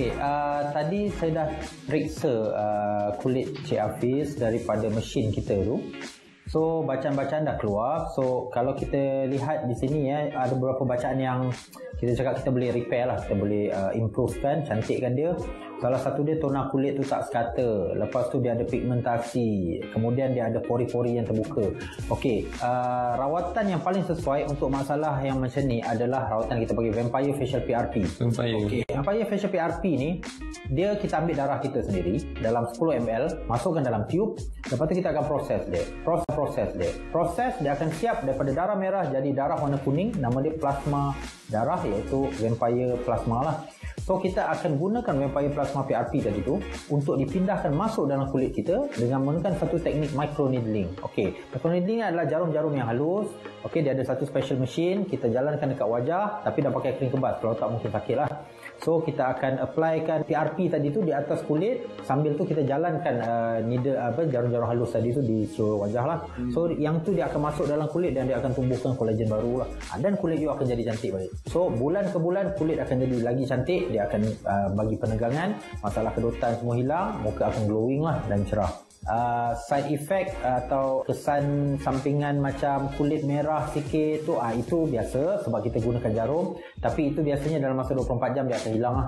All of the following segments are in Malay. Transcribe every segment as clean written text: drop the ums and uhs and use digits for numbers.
Okey, tadi saya dah periksa kulit Cik Hafiz daripada mesin kita tu. So, bacaan-bacaan dah keluar. So, kalau kita lihat di sini ada beberapa bacaan yang kita cakap kita boleh repair lah. Kita boleh improvekan, cantikkan dia. Salah satu dia tona kulit tu tak sekata. Lepas tu dia ada pigmentasi. Kemudian dia ada pori-pori yang terbuka. Okey, rawatan yang paling sesuai untuk masalah yang macam ni adalah rawatan kita panggil Vampire Facial PRP. Okey, Vampire Facial PRP ni dia kita ambil darah kita sendiri dalam 10 ml, masukkan dalam tube. Lepas tu kita akan proses dia. Proses dia akan siap daripada darah merah jadi darah warna kuning. Nama dia plasma darah, iaitu Vampire Plasma lah. So, kita akan gunakan Vampire Plasma PRP tadi tu untuk dipindahkan masuk dalam kulit kita dengan menggunakan satu teknik microneedling. Okey, microneedling adalah jarum-jarum yang halus. Okey, dia ada satu special machine. Kita jalankan dekat wajah tapi dah pakai kering kebas. Kalau tak mungkin sakit lah. So, kita akan applykan PRP tadi tu di atas kulit. Sambil tu kita jalankan jarum-jarum halus tadi tu di seluruh wajah lah. So, yang tu dia akan masuk dalam kulit dan dia akan tumbuhkan kolagen baru lah. Dan kulit you akan jadi cantik balik. So, bulan ke bulan kulit akan jadi lagi cantik. Dia akan bagi penegangan, masalah kedutan semua hilang, muka akan glowing lah dan cerah. Side effect atau kesan sampingan macam kulit merah sikit tu itu biasa sebab kita gunakan jarum, tapi itu biasanya dalam masa 24 jam dia akan hilang lah.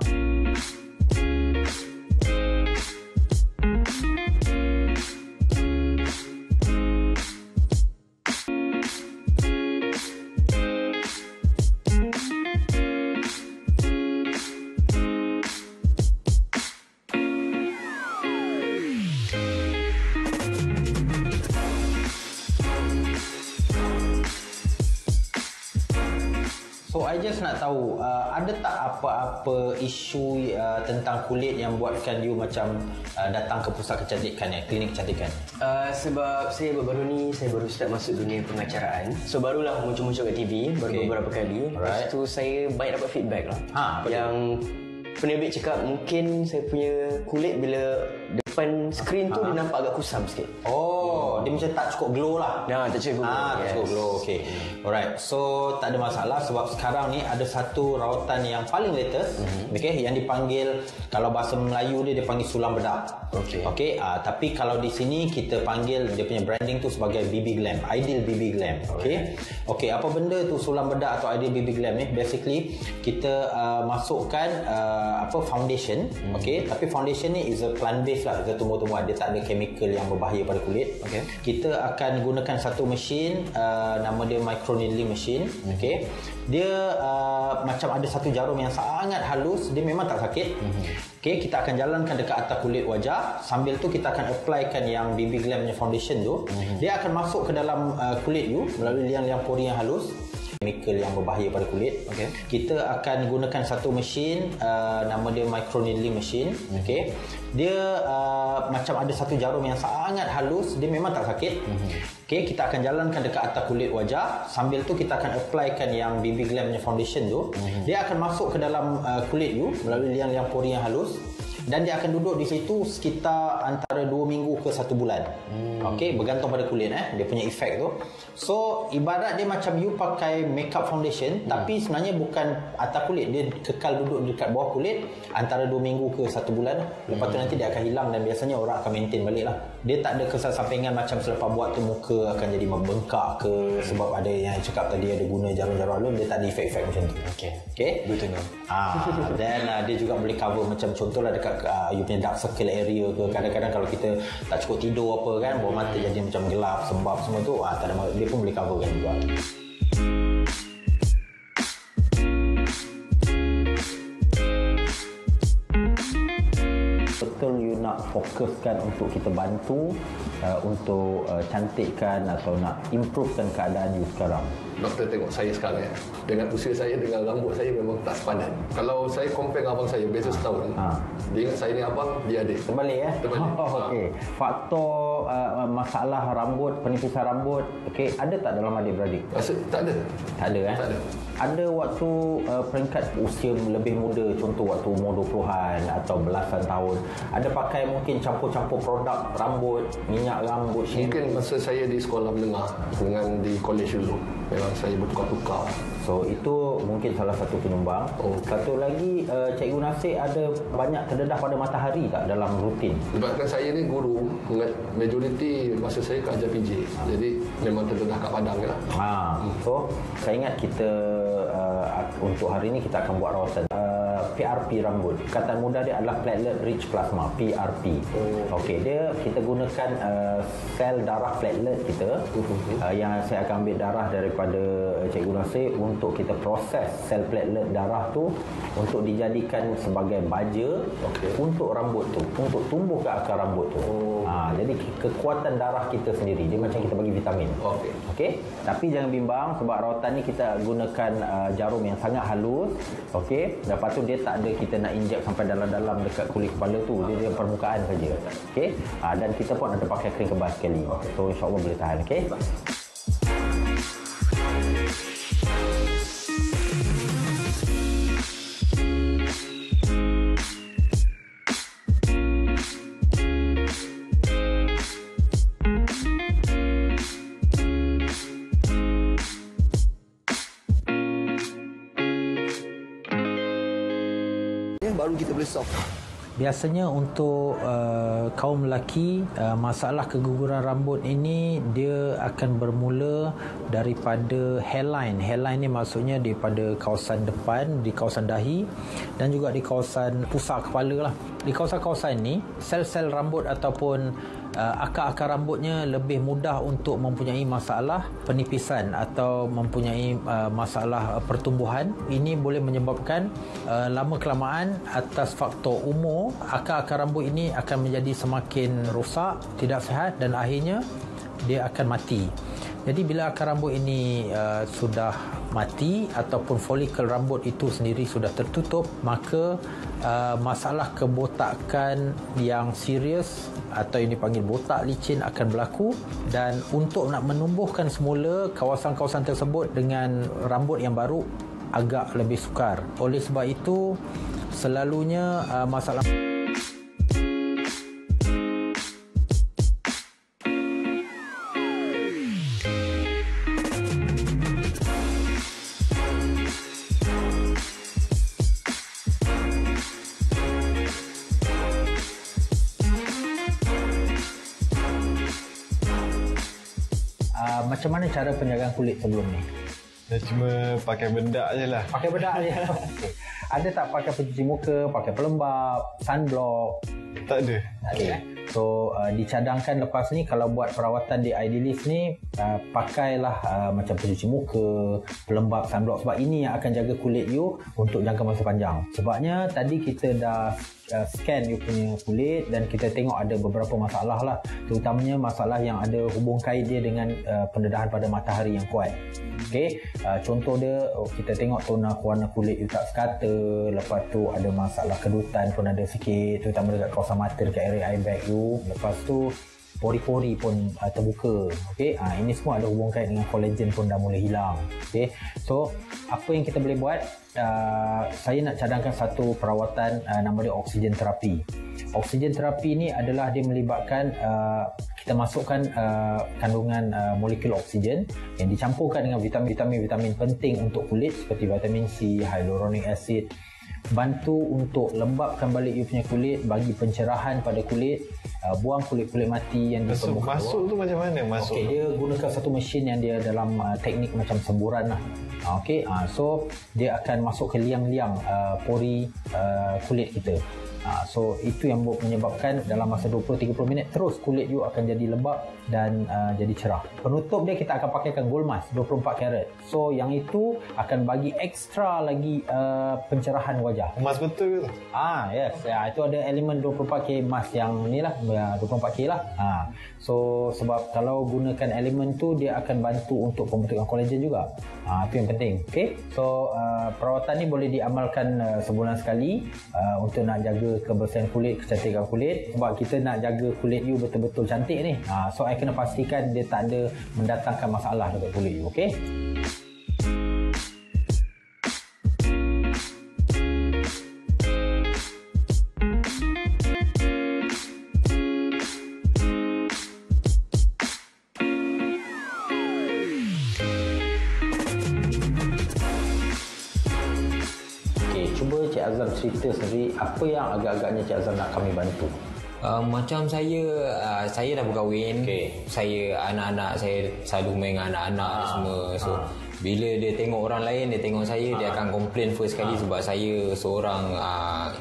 So, I just nak tahu, ada tak apa-apa isu tentang kulit yang buatkan you macam datang ke pusat kecantikan, klinik kecantikan? Sebab saya baru ni, saya baru start masuk dunia pengacaraan. So, barulah muncul-muncul kat TV, baru beberapa kali. Lepas tu, saya banyak dapat feedback lah. Yang penerbit cakap mungkin saya punya kulit bila depan skrin tu dia nampak agak kusam sikit. Dia macam tak cukup glow lah. Tak cukup glow. Tak cukup glow. Okay. Alright. So, tak ada masalah sebab sekarang ni ada satu rawatan yang paling latest. Yang dipanggil, kalau bahasa Melayu dia panggil sulam bedak. Okay. Tapi kalau di sini kita panggil dia punya branding tu sebagai BB Glam, Ideal BB Glam. Okay, apa benda tu sulam bedak atau Ideal BB Glam ni? Basically kita masukkan foundation. Tapi foundation ni is a plant based lah, dia tumbuh-tumbuhan, dia tak ada chemical yang berbahaya pada kulit. Kita akan gunakan satu mesin, nama dia microneedling machine. Dia macam ada satu jarum yang sangat halus, dia memang tak sakit. Kita akan jalankan dekat atas kulit wajah. Sambil tu kita akan applykan yang BB Glam punya foundation tu. Dia akan masuk ke dalam kulit you melalui liang-liang pori yang halus, chemical yang berbahaya pada kulit. Kita akan gunakan satu mesin, nama dia microneedling machine. Dia macam ada satu jarum yang sangat halus, dia memang tak sakit. Kita akan jalankan dekat atas kulit wajah. Sambil tu kita akan applykan yang BB Glam punya foundation tu. Dia akan masuk ke dalam kulit you melalui liang-liang pori yang halus. Dan dia akan duduk di situ sekitar antara 2 minggu ke 1 bulan. Bergantung pada kulit dia punya efek tu. So, ibarat dia macam you pakai makeup foundation, tapi sebenarnya bukan atas kulit, dia kekal duduk dekat bawah kulit antara 2 minggu ke 1 bulan. Lepas tu nanti dia akan hilang dan biasanya orang akan maintain balik lah. Dia tak ada kesan sampingan macam selepas buat tu muka akan jadi membengkak ke, sebab ada yang cakap tadi ada guna jarum-jarum halus, dia tak ada efek-efek macam tu. Good to know. Dan dia juga boleh cover macam contohlah dekat you punya dark circle area ke. Kadang-kadang kalau kita tak cukup tidur apa kan, bawah mata jadi macam gelap, sembab semua tu, tak ada, dia pun boleh coverkan juga. Betul you nak fokuskan untuk kita bantu untuk cantikkan atau nak improvekan keadaan you sekarang? Doktor tengok saya sekarang dengan usia saya, dengan rambut saya memang tak sepadan. Kalau saya compare dengan abang saya, beza setahun. Dia ingat saya ni abang, dia adik. Terbalik Okey. Faktor masalah rambut, penipisan rambut, ada tak dalam adik-beradik? Tak ada. Tak ada Tak ada. Ada waktu peringkat usia lebih muda, contoh waktu umur 20-an atau belasan tahun, ada pakai mungkin campur-campur produk rambut, minyak rambut, Mungkin masa saya di sekolah menengah dengan di college dulu, memang saya bertukar-tukar. So itu mungkin salah satu penyumbang. Satu lagi, Cikgu Nasir ada banyak terdedah pada matahari tak dalam rutin? Sebabkan saya ni guru, majoriti masa saya ke ajar PJ. Jadi memang terdedah kat padang lah. So saya ingat kita untuk hari ini kita akan buat rawatan PRP rambut. Kata mudah dia adalah platelet rich plasma, PRP. Okey, kita gunakan sel darah platelet kita yang saya akan ambil darah daripada Cikgu Nasir untuk kita proses sel platelet darah tu untuk dijadikan sebagai baja untuk rambut tu, untuk tumbuh ke akar rambut tu. Jadi kekuatan darah kita sendiri, dia macam kita bagi vitamin. Okey. Tapi jangan bimbang sebab rawatan ni kita gunakan jarum yang sangat halus. Okey. Lepas tu dia tak ada kita nak injek sampai dalam-dalam dekat kulit kepala tu, dia permukaan saja. Okey. Dan kita pun ada pakai krim kebas sekali. So insya-Allah boleh tahan. Okey. Baru kita boleh solve. Biasanya untuk kaum lelaki, masalah keguguran rambut ini dia akan bermula daripada hairline. Hairline ni maksudnya daripada kawasan depan, di kawasan dahi dan juga di kawasan pusar kepala lah. Di kawasan-kawasan ni, sel-sel rambut ataupun akar-akar rambutnya lebih mudah untuk mempunyai masalah penipisan atau mempunyai masalah pertumbuhan. Ini boleh menyebabkan lama kelamaan atas faktor umur, akar-akar rambut ini akan menjadi semakin rosak, tidak sihat dan akhirnya dia akan mati. Jadi bila akar rambut ini sudah mati ataupun folikel rambut itu sendiri sudah tertutup, maka masalah kebotakan yang serius atau yang dipanggil botak licin akan berlaku. Dan untuk nak menumbuhkan semula kawasan-kawasan tersebut dengan rambut yang baru agak lebih sukar. Oleh sebab itu selalunya masalah macam mana cara penjagaan kulit sebelum ni? Saya cuma pakai bedak je lah. Pakai bedak je? Okay. Ada tak pakai pencuci muka, pakai pelembap, sunblock? Tak ada. Okay. So dicadangkan lepas ni kalau buat perawatan di Idealist ni, pakailah macam pencuci muka, pelembap, sunblock, sebab ini yang akan jaga kulit you untuk jangka masa panjang. Sebabnya tadi kita dah scan you punya kulit dan kita tengok ada beberapa masalah lah, terutamanya masalah yang ada hubung kait dia dengan pendedahan pada matahari yang kuat. Okay, contoh dia kita tengok tona warna kulit you tak sekata, lepas tu ada masalah kedutan pun ada sikit, terutama dekat kawasan mata, dekat area eye bag you. Lepas tu pori-pori pun terbuka. Okey, ini semua ada hubung kait dengan collagen pun dah mula hilang. Okey, so apa yang kita boleh buat? Saya nak cadangkan satu perawatan nama dia oksigen terapi. Oksigen terapi ni adalah dia melibatkan kita masukkan kandungan molekul oksigen yang dicampurkan dengan vitamin penting untuk kulit seperti vitamin C, hyaluronic acid, bantu untuk lembapkan balik you punya kulit, bagi pencerahan pada kulit, buang kulit-kulit mati yang di permukaan. Masuk tu macam mana masuk? Okey, dia gunakan satu mesin yang dia dalam teknik macam semburan lah. Okey, so dia akan masuk ke liang-liang pori kulit kita. So itu yang menyebabkan dalam masa 20-30 minit terus kulit you akan jadi lembap dan jadi cerah. Penutup dia kita akan pakaikan gold mask 24 karat. So yang itu akan bagi ekstra lagi pencerahan wajah. Emas betul ke tu? Yes. Itu ada elemen 24K mask yang ni lah, 24K lah. So sebab kalau gunakan elemen tu dia akan bantu untuk pembentukan kolagen juga. Itu yang penting. Okay. So perawatan ni boleh diamalkan sebulan sekali untuk nak jaga kebersihan kulit, kecantikan kulit, sebab kita nak jaga kulit you betul-betul cantik ni. So I kena pastikan dia tak ada mendatangkan masalah dekat kulit you. Okay. Cik Azam cerita sendiri apa yang agak-agaknya Cik Azam nak kami bantu? Macam saya dah berkahwin. Saya anak-anak saya selalu main dengan anak-anak semua. So bila dia tengok orang lain, dia tengok saya, dia akan komplain first kali sebab saya seorang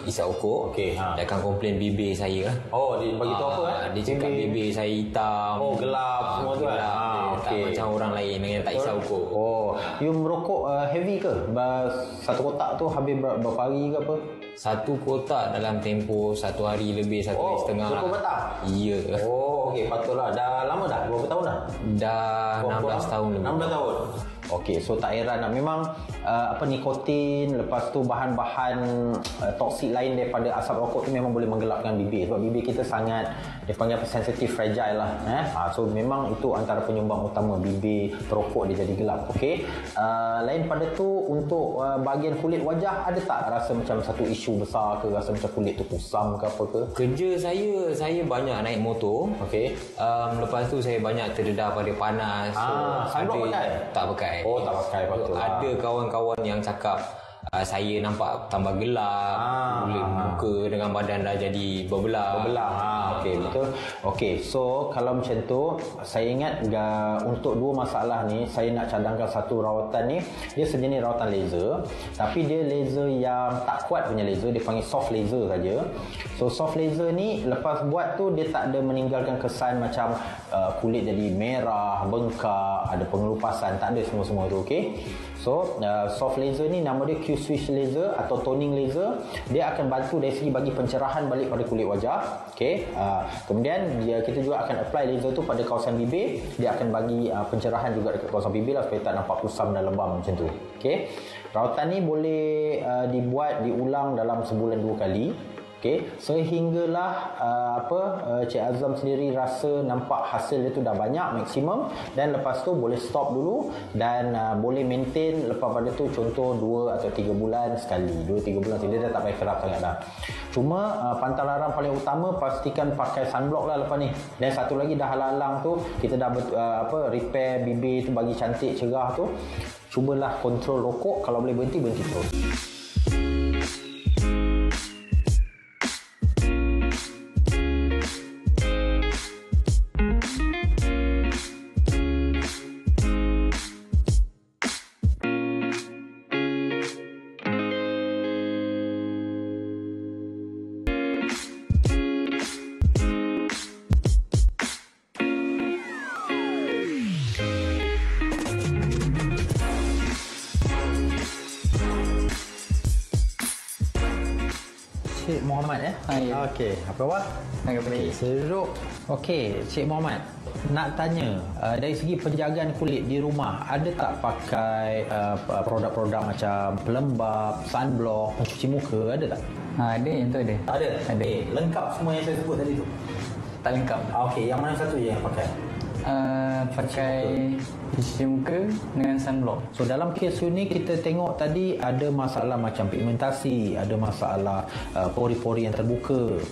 isap okok. Dia akan komplain bibir saya lah. Oh, dia bagi tahu apa Dia cakap bibir saya hitam. Oh, gelap semua tu gelap. Tak macam orang lain yang tak isap okok. Oh, you merokok heavy ke? Satu kotak tu habis berapa hari ke apa? Satu kotak dalam tempoh 1 hari lebih, 1 hari setengah. Cukup batang? Ya. Oh, okey, patutlah. Dah lama dah? Berapa tahun dah? Dah 16 tahun lebih. 16 tahun. Okey, so tak heran lah. Memang nikotin, lepas tu bahan-bahan toksik lain daripada asap rokok tu memang boleh menggelapkan bibir. Sebab bibir kita sangat, dia panggil apa, sensitif, fragile lah. So memang itu antara penyumbang utama bibir perokok dia jadi gelap. Okey. Lain pada tu, untuk bahagian kulit wajah, ada tak rasa macam satu isu besar ke, rasa macam kulit tu kusam ke apa ke? Kerja saya banyak naik motor. Okey. Lepas tu saya banyak terdedah pada panas. Sunblock pakai? Tak pakai. Oh, tak pakai, patut lah. Ada kawan-kawan yang cakap saya nampak tambah gelap, kulit muka dengan badan dah jadi berbelah. Okey, betul. Okey, so kalau macam tu, saya ingat untuk dua masalah ni, saya nak cadangkan satu rawatan ni. Dia sejenis rawatan laser, tapi dia laser yang tak kuat punya laser, dia panggil soft laser saja. So soft laser ni lepas buat tu, dia tak ada meninggalkan kesan macam kulit jadi merah, bengkak, ada pengelupasan, tak ada semua-semua tu. Okey. So soft laser ni nama dia Q-switch laser atau toning laser. Dia akan bantu dari segi bagi pencerahan balik pada kulit wajah. Okey. Kemudian kita juga akan apply laser tu pada kawasan bibir. Dia akan bagi pencerahan juga dekat kawasan bibir lah, supaya tak nampak kusam dan lebam macam tu. Okey. Rawatan ni boleh diulang dalam sebulan 2 kali. Okey, sehinggalah Cik Azam sendiri rasa nampak hasil dia tu dah banyak, maksimum, dan lepas tu boleh stop dulu dan boleh maintain lepas pada tu, contoh 2 atau 3 bulan sekali. 2-3 bulan sekali, dia dah tak payah kerap sangat dah. Cuma pantang larang paling utama, pastikan pakai sunblock lah lepas ni. Dan satu lagi, dah halang-halang tu kita dah repair bibir tu bagi cantik cerah tu, cubalah kontrol rokok. Kalau boleh berhenti terus. Cik Muhammad ya. Okey, apa khabar? Okey, seruk. Okey, Cik Muhammad, nak tanya, dari segi penjagaan kulit di rumah, ada tak pakai produk-produk macam pelembap, sunblock, pencuci muka, ada tak? Ada, yang tu ada. Ada? Lengkap semua yang saya sebut tadi tu? Tak lengkap. Okey, yang mana satu je yang pakai? Pakai pencuci muka dengan sunblock. So dalam kes ini kita tengok tadi ada masalah macam pigmentasi, ada masalah pori-pori yang terbuka,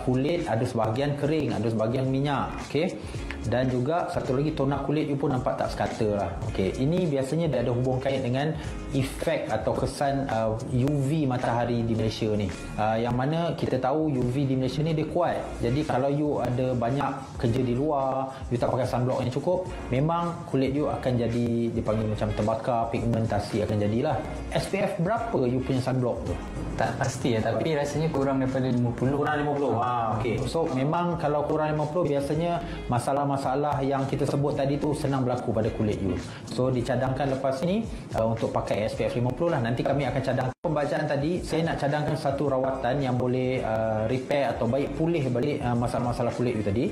kulit ada sebahagian kering, ada sebahagian minyak. Okey. Dan juga satu lagi, tonak kulit you pun nampak tak sekata lah. Okey, ini biasanya dia ada hubung kait dengan efek atau kesan UV matahari di Malaysia ni. Yang mana kita tahu UV di Malaysia ni dia kuat. Jadi kalau you ada banyak kerja di luar, you tak pakai sunblock yang cukup, memang kulit you akan jadi, dipanggil macam terbakar, pigmentasi akan jadilah. SPF berapa you punya sunblock tu? Tak pasti ya, tapi rasanya kurang daripada 50. Kurang 50. Okey. So memang kalau kurang 50, biasanya masalah-masalah yang kita sebut tadi tu senang berlaku pada kulit you. So dicadangkan lepas ni untuk pakai SPF 50 lah. Nanti kami akan cadangkan pembacaan tadi. Saya nak cadangkan satu rawatan yang boleh repair atau baik pulih balik masalah-masalah kulit you tadi.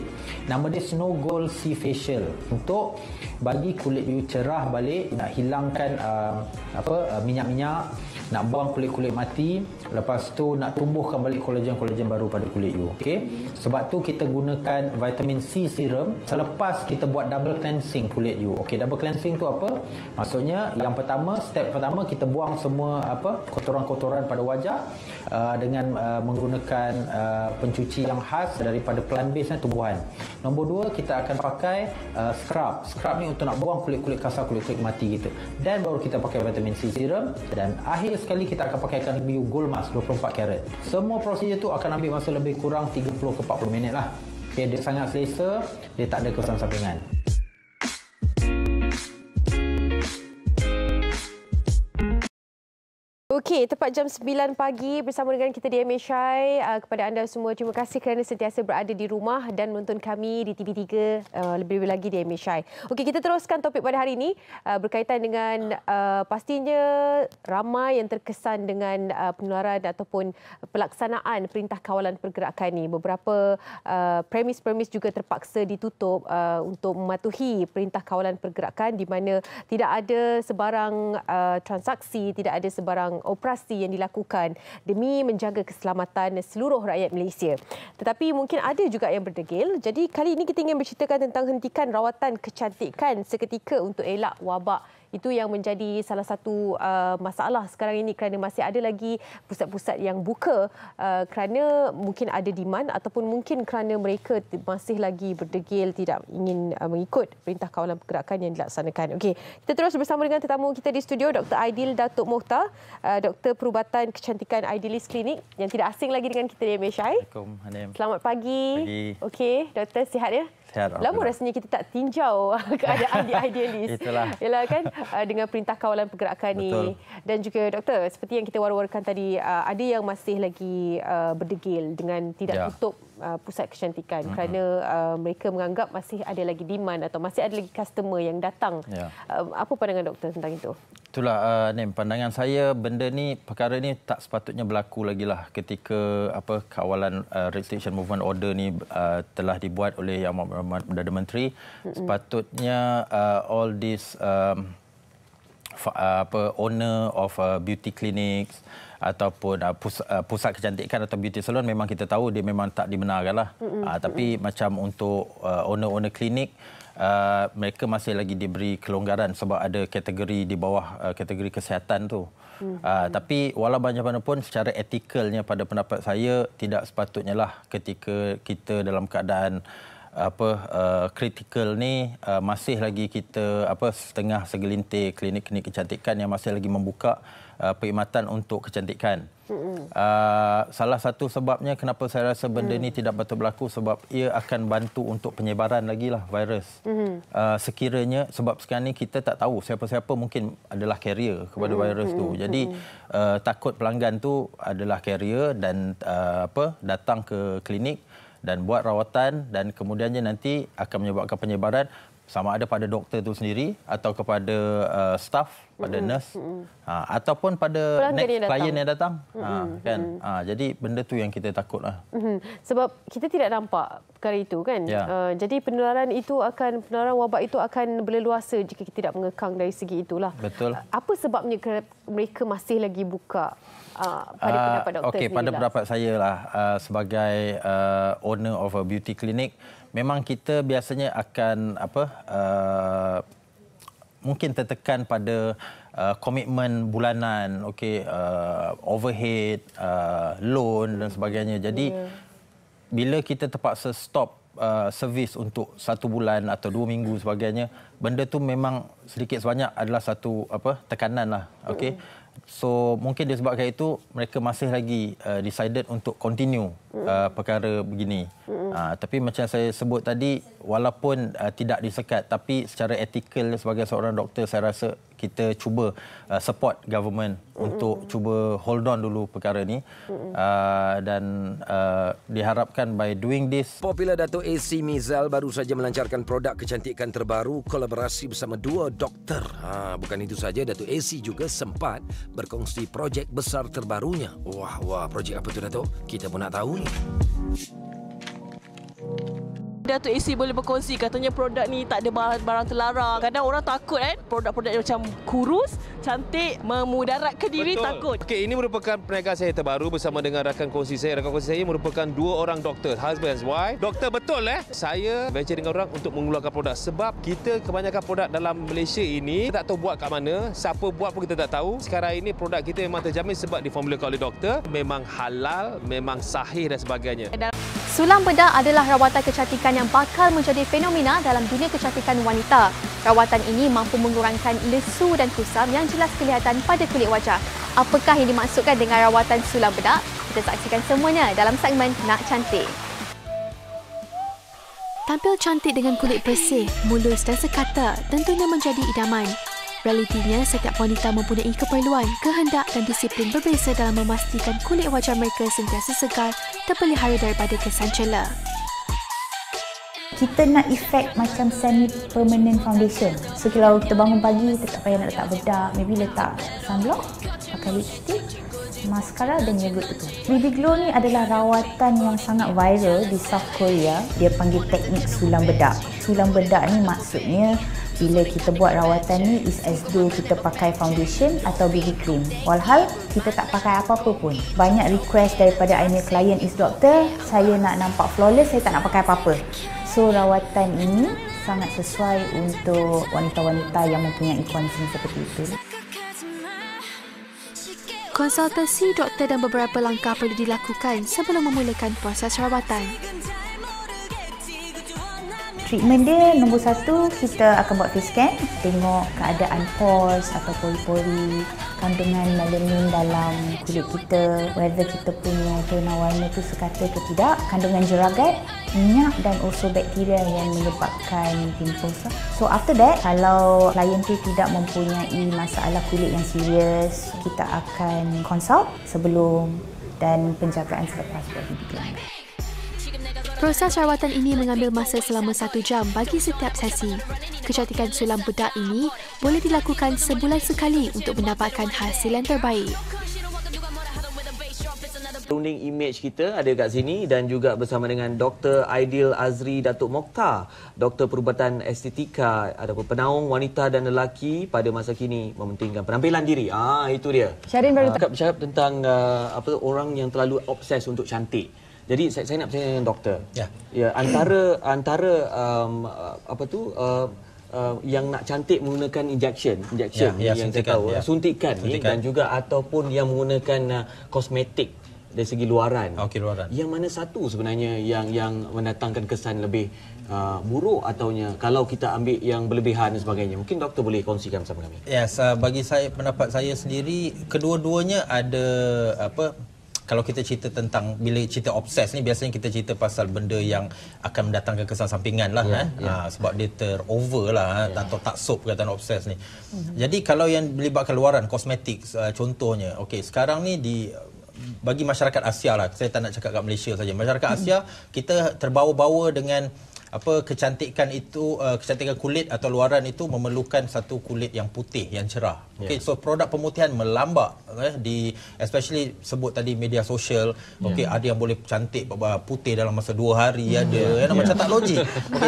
Nama dia Snow Gold Sea Facial, untuk bagi kulit you cerah balik, nak hilangkan minyak-minyak, nak buang kulit-kulit mati, lepas tu nak tumbuhkan balik kolagen-kolagen baru pada kulit you. Okey. Sebab tu kita gunakan vitamin C serum selepas kita buat double cleansing kulit you. Okey, double cleansing tu apa? Maksudnya yang pertama, step pertama kita buang semua kotoran-kotoran pada wajah dengan menggunakan pencuci yang khas daripada plant based tumbuhan. Nombor 2, kita akan pakai scrub. Scrub ni untuk nak buang kulit-kulit kasar, kulit-kulit mati kita. Dan baru kita pakai vitamin C serum, dan akhir sekali kita akan pakaikan biu gold mask 24 karat. Semua prosedur tu akan ambil masa lebih kurang 30 ke 40 minit lah. Okay, dia sangat selesa, dia tak ada kesan sampingan. Okey, tepat jam 9 pagi bersama dengan kita di MHI. Kepada anda semua, terima kasih kerana sentiasa berada di rumah dan menonton kami di TV3, lebih-lebih lagi di MHI. Okey, kita teruskan topik pada hari ini berkaitan dengan pastinya ramai yang terkesan dengan penularan ataupun pelaksanaan Perintah Kawalan Pergerakan ini. Beberapa premis-premis juga terpaksa ditutup untuk mematuhi Perintah Kawalan Pergerakan di mana tidak ada sebarang transaksi, tidak ada sebarang operasi yang dilakukan demi menjaga keselamatan seluruh rakyat Malaysia. Tetapi mungkin ada juga yang berdegil. Jadi kali ini kita ingin berceritakan tentang hentikan rawatan kecantikan seketika untuk elak wabak. Itu yang menjadi salah satu masalah sekarang ini kerana masih ada lagi pusat-pusat yang buka kerana mungkin ada demand ataupun mungkin kerana mereka masih lagi berdegil tidak ingin mengikut Perintah Kawalan Pergerakan yang dilaksanakan. Okey, kita terus bersama dengan tetamu kita di studio, Dr. Aidil Datuk Mohtar, Doktor Perubatan Kecantikan Idealis Klinik yang tidak asing lagi dengan kita di MHI. Assalamualaikum, Hanim. Selamat pagi. Okey, Doktor sihat ya? Sihat. Lama rasanya kita tak tinjau keadaan di Idealis. Itulah. Yalah kan, dengan Perintah Kawalan Pergerakan ni. Dan juga doktor, seperti yang kita war-warkan tadi, ada yang masih lagi berdegil dengan tidak tutup pusat kecantikan kerana mereka menganggap masih ada lagi demand atau masih ada lagi customer yang datang. Apa pandangan doktor tentang itu? Itulah Nim, pandangan saya benda ni, perkara ni tak sepatutnya berlaku lagi lah ketika kawalan Restriction Movement Order ni telah dibuat oleh Yang Amat Perdana Menteri. Sepatutnya all this owner of beauty clinics ataupun pusat kecantikan atau beauty salon, memang kita tahu dia memang tak dibenarkan lah. Tapi macam untuk owner-owner klinik, mereka masih lagi diberi kelonggaran sebab ada kategori di bawah kategori kesihatan tu. Tapi walau bagaimanapun secara etikalnya pada pendapat saya tidak sepatutnya lah ketika kita dalam keadaan kritikal ni masih lagi kita setengah segelintir klinik-klinik kecantikan yang masih lagi membuka perkhidmatan untuk kecantikan. Salah satu sebabnya kenapa saya rasa benda ni tidak betul berlaku sebab ia akan bantu untuk penyebaran lagi lah virus. Sekiranya sebab sekarang ni kita tak tahu siapa-siapa mungkin adalah carrier kepada virus tu. Jadi takut pelanggan tu adalah carrier dan datang ke klinik dan buat rawatan dan kemudiannya nanti akan menyebabkan penyebaran sama ada pada doktor itu sendiri atau kepada staff, pada nurse ataupun pada klien yang datang. Kan? Jadi benda tu yang kita takutlah. Sebab kita tidak nampak perkara itu kan. Jadi penularan wabak itu akan berleluasa jika kita tidak mengekang dari segi itulah. Betul. Apa sebabnya mereka masih lagi buka? Pada pendapat doktor sendiri pada pendapat saya lah, sebagai owner of a beauty clinic, memang kita biasanya akan mungkin tertekan pada komitmen bulanan, overhead, loan dan sebagainya. Jadi bila kita terpaksa stop servis untuk 1 bulan atau 2 minggu sebagainya, benda tu memang sedikit sebanyak adalah satu tekanan lah. So mungkin disebabkan itu mereka masih lagi decided untuk continue perkara begini. Tapi macam saya sebut tadi, walaupun tidak disekat, tapi secara etikal sebagai seorang doktor, saya rasa kita cuba support government untuk cuba hold on dulu perkara ni. Dan diharapkan by doing this. Popular Dato' AC Mizal baru saja melancarkan produk kecantikan terbaru kolaborasi bersama 2 doktor. Bukan itu saja, Dato' AC juga sempat berkongsi projek besar terbarunya. Wah, projek apa tu Dato'? Kita pun nak tahu ni. Dato' AC boleh berkongsi, katanya produk ni tak ada barang terlarang. Kadang orang takut produk-produk yang macam kurus, cantik, memudaratkan diri. Betul. Takut. Okey, ini merupakan perniagaan saya terbaru bersama dengan rakan kongsi saya. Rakan kongsi saya merupakan 2 orang doktor, husband and wife. Doktor betul Saya venture dengan orang untuk mengeluarkan produk sebab kita kebanyakan produk dalam Malaysia ini tak tahu buat kat mana, siapa buat pun kita tak tahu. Sekarang ini produk kita memang terjamin sebab diformulakan oleh doktor, memang halal, memang sahih dan sebagainya. Sulam bedak adalah rawatan kecantikan yang bakal menjadi fenomena dalam dunia kecantikan wanita. Rawatan ini mampu mengurangkan lesu dan kusam yang jelas kelihatan pada kulit wajah. apakah yang dimaksudkan dengan rawatan sulam bedak? Kita saksikan semuanya dalam segmen Nak Cantik. Tampil cantik dengan kulit bersih, mulus dan sekata tentunya menjadi idaman. Realitinya, setiap wanita mempunyai keperluan, kehendak dan disiplin berbeza dalam memastikan kulit wajah mereka sentiasa segar, terpelihara daripada kesan celah. Kita nak efek macam semi-permanent foundation. So, kalau kita bangun pagi, kita tak payah nak letak bedak, maybe letak sunblock, pakai lipstick, maskara dan you're good to go. BB Glow ni adalah rawatan yang sangat viral di South Korea. Dia panggil teknik sulam bedak. Sulam bedak ni maksudnya bila kita buat rawatan ni is as though kita pakai foundation atau BB cream. Walhal kita tak pakai apa-apa pun. Banyak request daripada I punya klien is doktor, saya nak nampak flawless, saya tak nak pakai apa-apa. So rawatan ini sangat sesuai untuk wanita-wanita yang mempunyai concern seperti itu. Konsultasi doktor dan beberapa langkah perlu dilakukan sebelum memulakan proses rawatan. Treatment dia nombor 1, kita akan buat face scan, tengok keadaan pores atau pori-pori, kandungan melanin dalam kulit kita, whether kita punya tona warna tu sekata ke tidak, kandungan jeragat, minyak dan also bakteria yang menyebabkan pimples. So after that, kalau klien tu tidak mempunyai masalah kulit yang serius, kita akan consult sebelum dan penjagaan selepas buat BB Glow. Proses rawatan ini mengambil masa selama 1 jam bagi setiap sesi. Kecantikan sulam bedak ini boleh dilakukan sebulan sekali untuk mendapatkan hasil yang terbaik. Runding image kita ada kat sini dan juga bersama dengan Dr. Aidil Azri Datuk Mokhtar, Doktor Perubatan Estetika ataupun penaung wanita dan lelaki pada masa kini mementingkan penampilan diri. Itu dia. Syarin baru bercakap tentang orang yang terlalu obses untuk cantik. Jadi saya nak bertanya dengan doktor. Ya, antara yang nak cantik menggunakan injection yang saya tahu, suntikan ni dan juga ataupun yang menggunakan kosmetik dari segi luaran. Luaran. Yang mana satu sebenarnya yang mendatangkan kesan lebih buruk ataunya kalau kita ambil yang berlebihan dan sebagainya. Mungkin doktor boleh kongsikan bersama kami. Yes, bagi saya, pendapat saya sendiri, kedua-duanya ada kalau kita cerita tentang, bila cerita obses ni biasanya kita cerita pasal benda yang akan mendatangkan kesan sampingan lah sebab dia terover lah atau tak sop perkataan obses ni. Jadi kalau yang melibatkan luaran, kosmetik contohnya, sekarang ni bagi masyarakat Asia lah, saya tak nak cakap kat Malaysia saja. Masyarakat Asia kita terbawa-bawa dengan kecantikan itu, kecantikan kulit atau luaran itu memerlukan satu kulit yang putih, yang cerah. So produk pemutihan melambak especially sebut tadi media sosial. Ada yang boleh cantik putih dalam masa 2 hari, ada macam tak logik.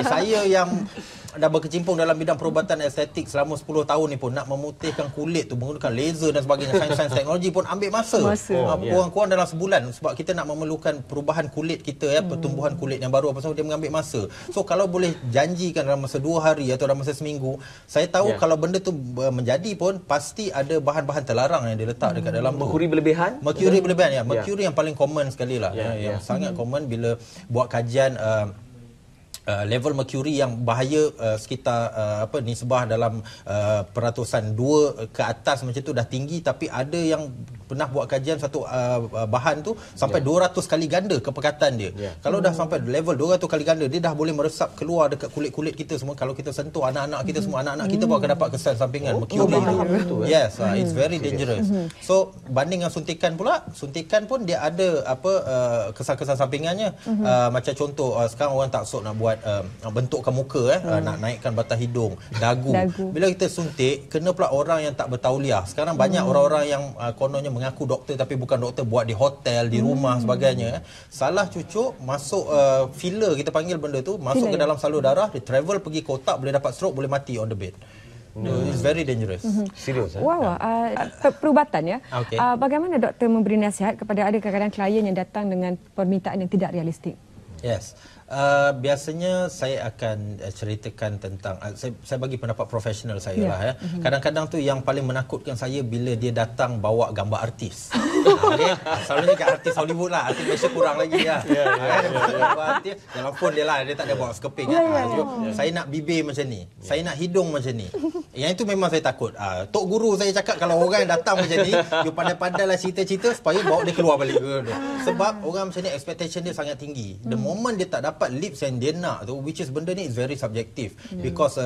Saya yang dah berkecimpung dalam bidang perubatan estetik selama 10 tahun ni pun nak memutihkan kulit tu menggunakan laser dan sebagainya, sains teknologi pun ambil masa. Kurang-kurang dalam sebulan sebab kita nak memerlukan perubahan kulit kita, pertumbuhan kulit yang baru, apa semua dia mengambil masa. So kalau boleh janjikan dalam masa 2 hari atau dalam masa seminggu, saya tahu kalau benda tu menjadi pun pasti ada bahan-bahan terlarang yang diletak dekat dalam merkuri berlebihan. Merkuri berlebihan, merkuri yang paling common sekali lah, yang sangat common bila buat kajian. Level merkuri yang bahaya sekitar nisbah dalam peratusan 2 ke atas macam tu dah tinggi, tapi ada yang pernah buat kajian satu bahan tu sampai 200 kali ganda kepekatan dia. Kalau dah sampai level 200 kali ganda, dia dah boleh meresap keluar dekat kulit-kulit kita semua. Kalau kita sentuh anak-anak kita semua, anak-anak kita pun akan dapat kesan sampingan merkuri tu. Yes, it's very dangerous. So banding dengan suntikan pula, suntikan pun dia ada kesan-kesan sampingannya. Macam contoh sekarang orang tak sok nak buat bentukkan muka, nak naikkan batang hidung, dagu. Bila kita suntik, kena pula orang yang tak bertauliah. Sekarang banyak orang-orang yang kononnya mengaku doktor tapi bukan doktor, buat di hotel, di rumah sebagainya. Salah cucuk, masuk filler, kita panggil benda tu, masuk ke dalam salur darah, dia travel pergi ke otak, boleh dapat stroke, boleh mati on the bed. It's very dangerous. Serius. Wow. Perubatan ya. Bagaimana doktor memberi nasihat kepada ada kadang-kadang klien yang datang dengan permintaan yang tidak realistik? Yes. Biasanya saya akan ceritakan tentang saya bagi pendapat profesional saya lah ya. Kadang-kadang tu yang paling menakutkan saya bila dia datang bawa gambar artis. Okey, selalunya kat artis Hollywood lah, artis Malaysia kurang lagi lah. Artis dalam phone dia lah, dia tak ada bawa skeping. Saya nak bibir macam ni, saya nak hidung macam ni. Yang itu memang saya takut. Tok guru saya cakap kalau orang yang datang macam ni, you pandai-pandai lah cerita-cerita supaya bawa dia keluar balik. Sebab orang macam ni expectation dia sangat tinggi. The moment dia tak dapat lips yang dia nak tu, which is benda ni is very subjective. Because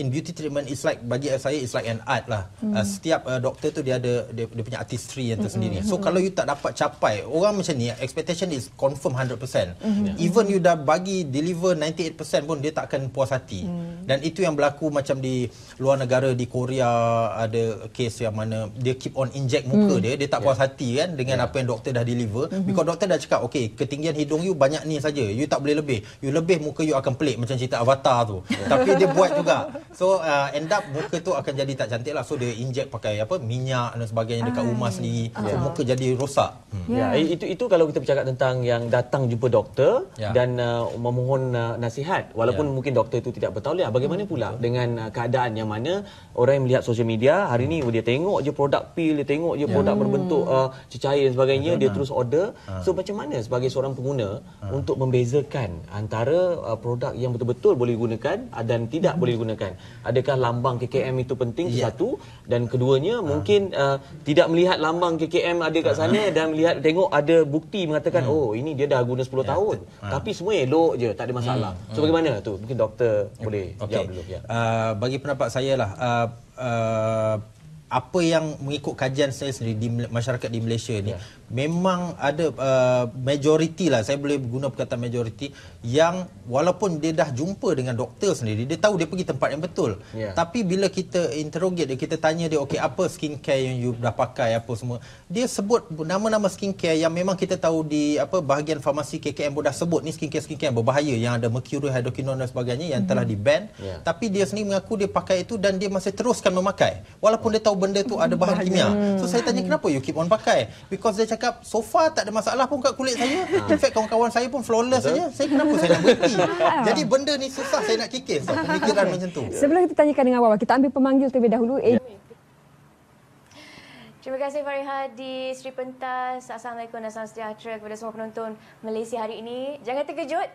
in beauty treatment it's like, bagi saya it's like an art lah. Setiap doktor tu dia ada dia punya artistry yang tersendiri. So kalau you tak dapat capai, orang macam ni expectation is confirm 100%. Even you dah bagi deliver 98% pun dia tak akan puas hati. Dan itu yang berlaku macam di luar negara, di Korea ada case yang mana dia keep on inject muka dia tak puas hati kan dengan apa yang doktor dah deliver. Because doktor dah cakap okey, ketinggian hidung you banyak ni saja, you tak boleh lebih. You lebih muka you akan pelik macam cerita Avatar tu. Tapi dia buat juga. So end up muka tu akan jadi tak cantik lah. So dia inject pakai minyak dan sebagainya dekat rumah sendiri. So muka jadi rosak. Itu kalau kita bercakap tentang yang datang jumpa doktor dan memohon nasihat, walaupun mungkin doktor itu tidak bertauliah. Bagaimana pula dengan keadaan yang mana orang yang melihat sosial media hari ni, dia tengok je produk pil, dia tengok je produk berbentuk cecair dan sebagainya, dia terus order. So macam mana sebagai seorang pengguna untuk membezakan antara produk yang betul-betul boleh digunakan dan tidak boleh digunakan? Adakah lambang KKM itu penting? Satu, dan keduanya mungkin tidak melihat lambang KKM ada kat sana dan melihat tengok ada bukti mengatakan oh ini dia dah guna 10 tahun tapi semua elok je, tak ada masalah. So bagaimana tu? Mungkin doktor boleh jawab dulu. Bagi pendapat saya lah, apa yang mengikut kajian saya sendiri di masyarakat di Malaysia ni, memang ada majoriti lah, saya boleh guna perkataan majoriti, yang walaupun dia dah jumpa dengan doktor sendiri, dia tahu dia pergi tempat yang betul. Tapi bila kita interrogate dia, kita tanya dia, okey, apa skincare yang you dah pakai, apa semua, dia sebut nama-nama skincare yang memang kita tahu di bahagian farmasi KKM pun dah sebut ni skincare yang berbahaya, yang ada mercury, hydroquinone dan sebagainya yang telah di-ban. Tapi dia sendiri mengaku dia pakai itu dan dia masih teruskan memakai walaupun dia tahu benda tu ada bahan kimia. So saya tanya, kenapa you keep on pakai? Because dia cakap so far tak ada masalah pun kat kulit saya. In fact kawan-kawan saya pun flawless saja. Saya kenapa saya nak berhenti? Jadi benda ni susah saya nak kikis tau, pemikiran macam tu. Sebelum kita tanyakan dengan awak, kita ambil pemanggil terlebih dahulu. Terima kasih Fariha di Sri Pentas. Assalamualaikum dan salam sejahtera kepada semua penonton Malaysia hari ini. Jangan terkejut.